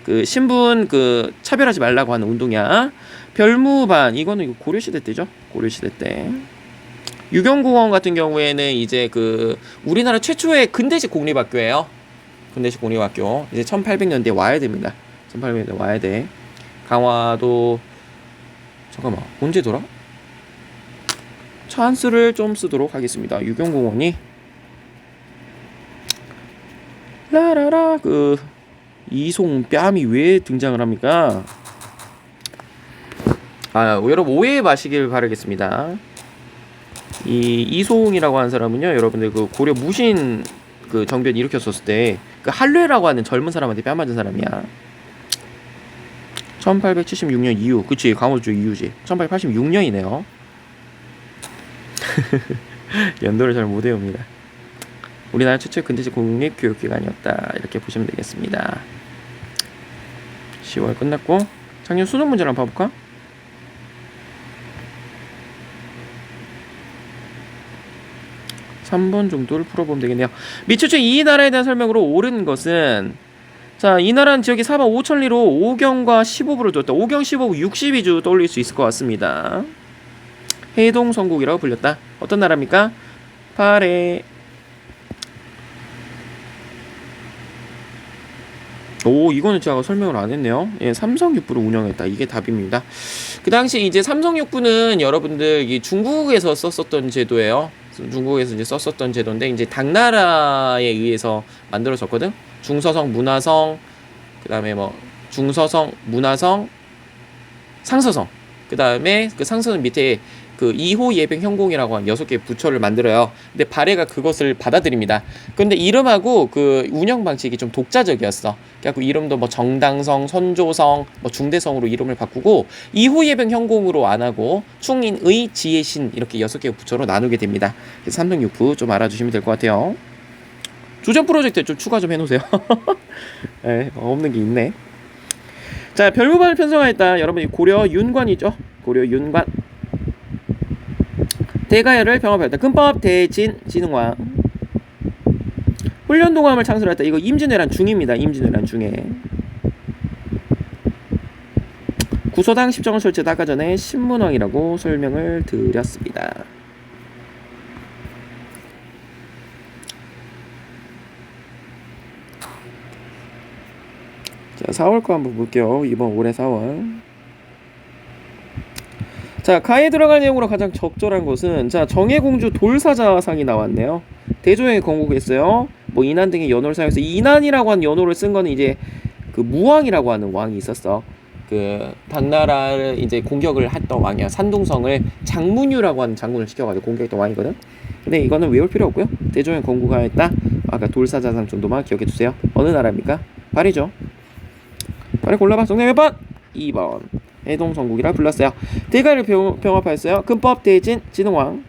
그 신분 그 차별하지 말라고 하는 운동이야. 별무반, 이거는 이거 고려시대 때죠. 고려시대 때. 유경공원 같은 경우에는 이제 그 우리나라 최초의 근대식 공립학교예요. 근대식 공립학교. 이제 1800년대에 와야 됩니다. 1800년대 와야 돼. 강화도 잠깐만 언제더라? 찬스를 좀 쓰도록 하겠습니다. 유경공원이 라라라 그 이송뺨이 왜 등장을 합니까? 아, 여러분 오해 마시길 바라겠습니다. 이 이송이라고 하는 사람은요, 여러분들 그 고려 무신 그 정변 일으켰었을 때 그 한뢰라고 하는 젊은 사람한테 뺨 맞은 사람이야. 1876년 이후, 그치, 강호조 이후지. 1886년이네요. 연도를 잘 못 외웁니다. 우리나라 최초의 근대식 공립교육기관이었다. 이렇게 보시면 되겠습니다. 10월 끝났고, 작년 수능 문제를 한번 봐볼까? 삼 번 정도를 풀어보면 되겠네요. 밑줄치 이 나라에 대한 설명으로 옳은 것은, 자, 이 나라는 지역이 사방 5천리로 5경과 15부를 두었다. 5경 15부 62주 떠올릴 수 있을 것 같습니다. 해동성국이라고 불렸다. 어떤 나라입니까? 발해. 오, 이거는 제가 설명을 안 했네요. 예, 삼성육부를 운영했다. 이게 답입니다. 그 당시 이제 삼성육부는 여러분들 이 중국에서 썼었던 제도예요. 중국에서 이제 썼었던 제도인데 이제 당나라에 의해서 만들어졌거든. 중서성, 문화성, 그다음에 뭐 중서성, 문화성, 상서성. 그다음에 그 상서성 밑에 그 2호 예병 현공이라고 한 6개 부처를 만들어요. 근데 발해가 그것을 받아들입니다. 근데 이름하고 그 운영 방식이 좀 독자적이었어. 그래갖고 이름도 뭐 정당성, 선조성, 뭐 중대성으로 이름을 바꾸고 2호 예병 현공으로 안 하고 충인의, 지혜신 이렇게 6개 부처로 나누게 됩니다. 그래서 삼성육부 좀 알아주시면 될 것 같아요. 조전 프로젝트에 좀 추가 좀 해놓으세요. 네, 없는 게 있네. 자, 별무반을 편성하였다. 여러분이 고려 윤관이죠. 고려 윤관. 대가야를 병합하였다. 금법 대진 진흥왕. 훈련동함을 창설했다. 이거 임진왜란 중입니다. 임진왜란 중에. 구소당 십정을 설치했다. 아까 전에 신문왕이라고 설명을 드렸습니다. 자, 4월 거 한번 볼게요. 이번 올해 4월. 자, 가에 들어갈 내용으로 가장 적절한 것은, 자, 정해공주 돌사자상이 나왔네요. 대조에 건국했어요. 뭐 인한 등의 연호를 사용해서, 인한이라고 하는 연호를 쓴 거는 이제 그 무왕이라고 하는 왕이 있었어. 그 당나라를 이제 공격을 했던 왕이야. 산둥성을 장문유라고 하는 장군을 시켜가지고 공격했던 왕이거든. 근데 이거는 외울 필요 없고요. 대조에 건국하였다. 아까 돌사자상 정도만 기억해 두세요. 어느 나라입니까? 발이죠. 발이 골라봐. 정답 몇 번? 2번. 해동성국이라 불렀어요. 대가를 병합하였어요. 금법 대진 진흥왕.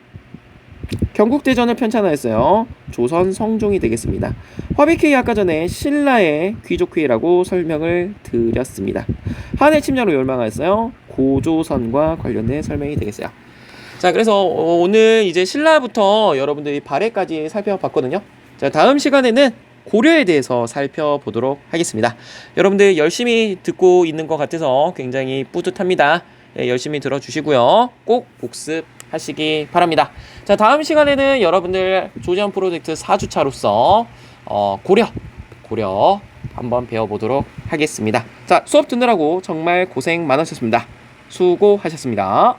경국대전을 편찬하였어요. 조선 성종이 되겠습니다. 화백회의 아까 전에 신라의 귀족회의라고 설명을 드렸습니다. 한해 침략으로 멸망하였어요. 고조선과 관련된 설명이 되겠어요. 자, 그래서 오늘 이제 신라부터 여러분들이 발해까지 살펴봤거든요. 자, 자, 다음 시간에는 고려에 대해서 살펴보도록 하겠습니다. 여러분들 열심히 듣고 있는 것 같아서 굉장히 뿌듯합니다. 네, 열심히 들어주시고요. 꼭 복습하시기 바랍니다. 자, 다음 시간에는 여러분들 조지현 프로젝트 4주차로서 고려 한번 배워보도록 하겠습니다. 자, 수업 듣느라고 정말 고생 많으셨습니다. 수고하셨습니다.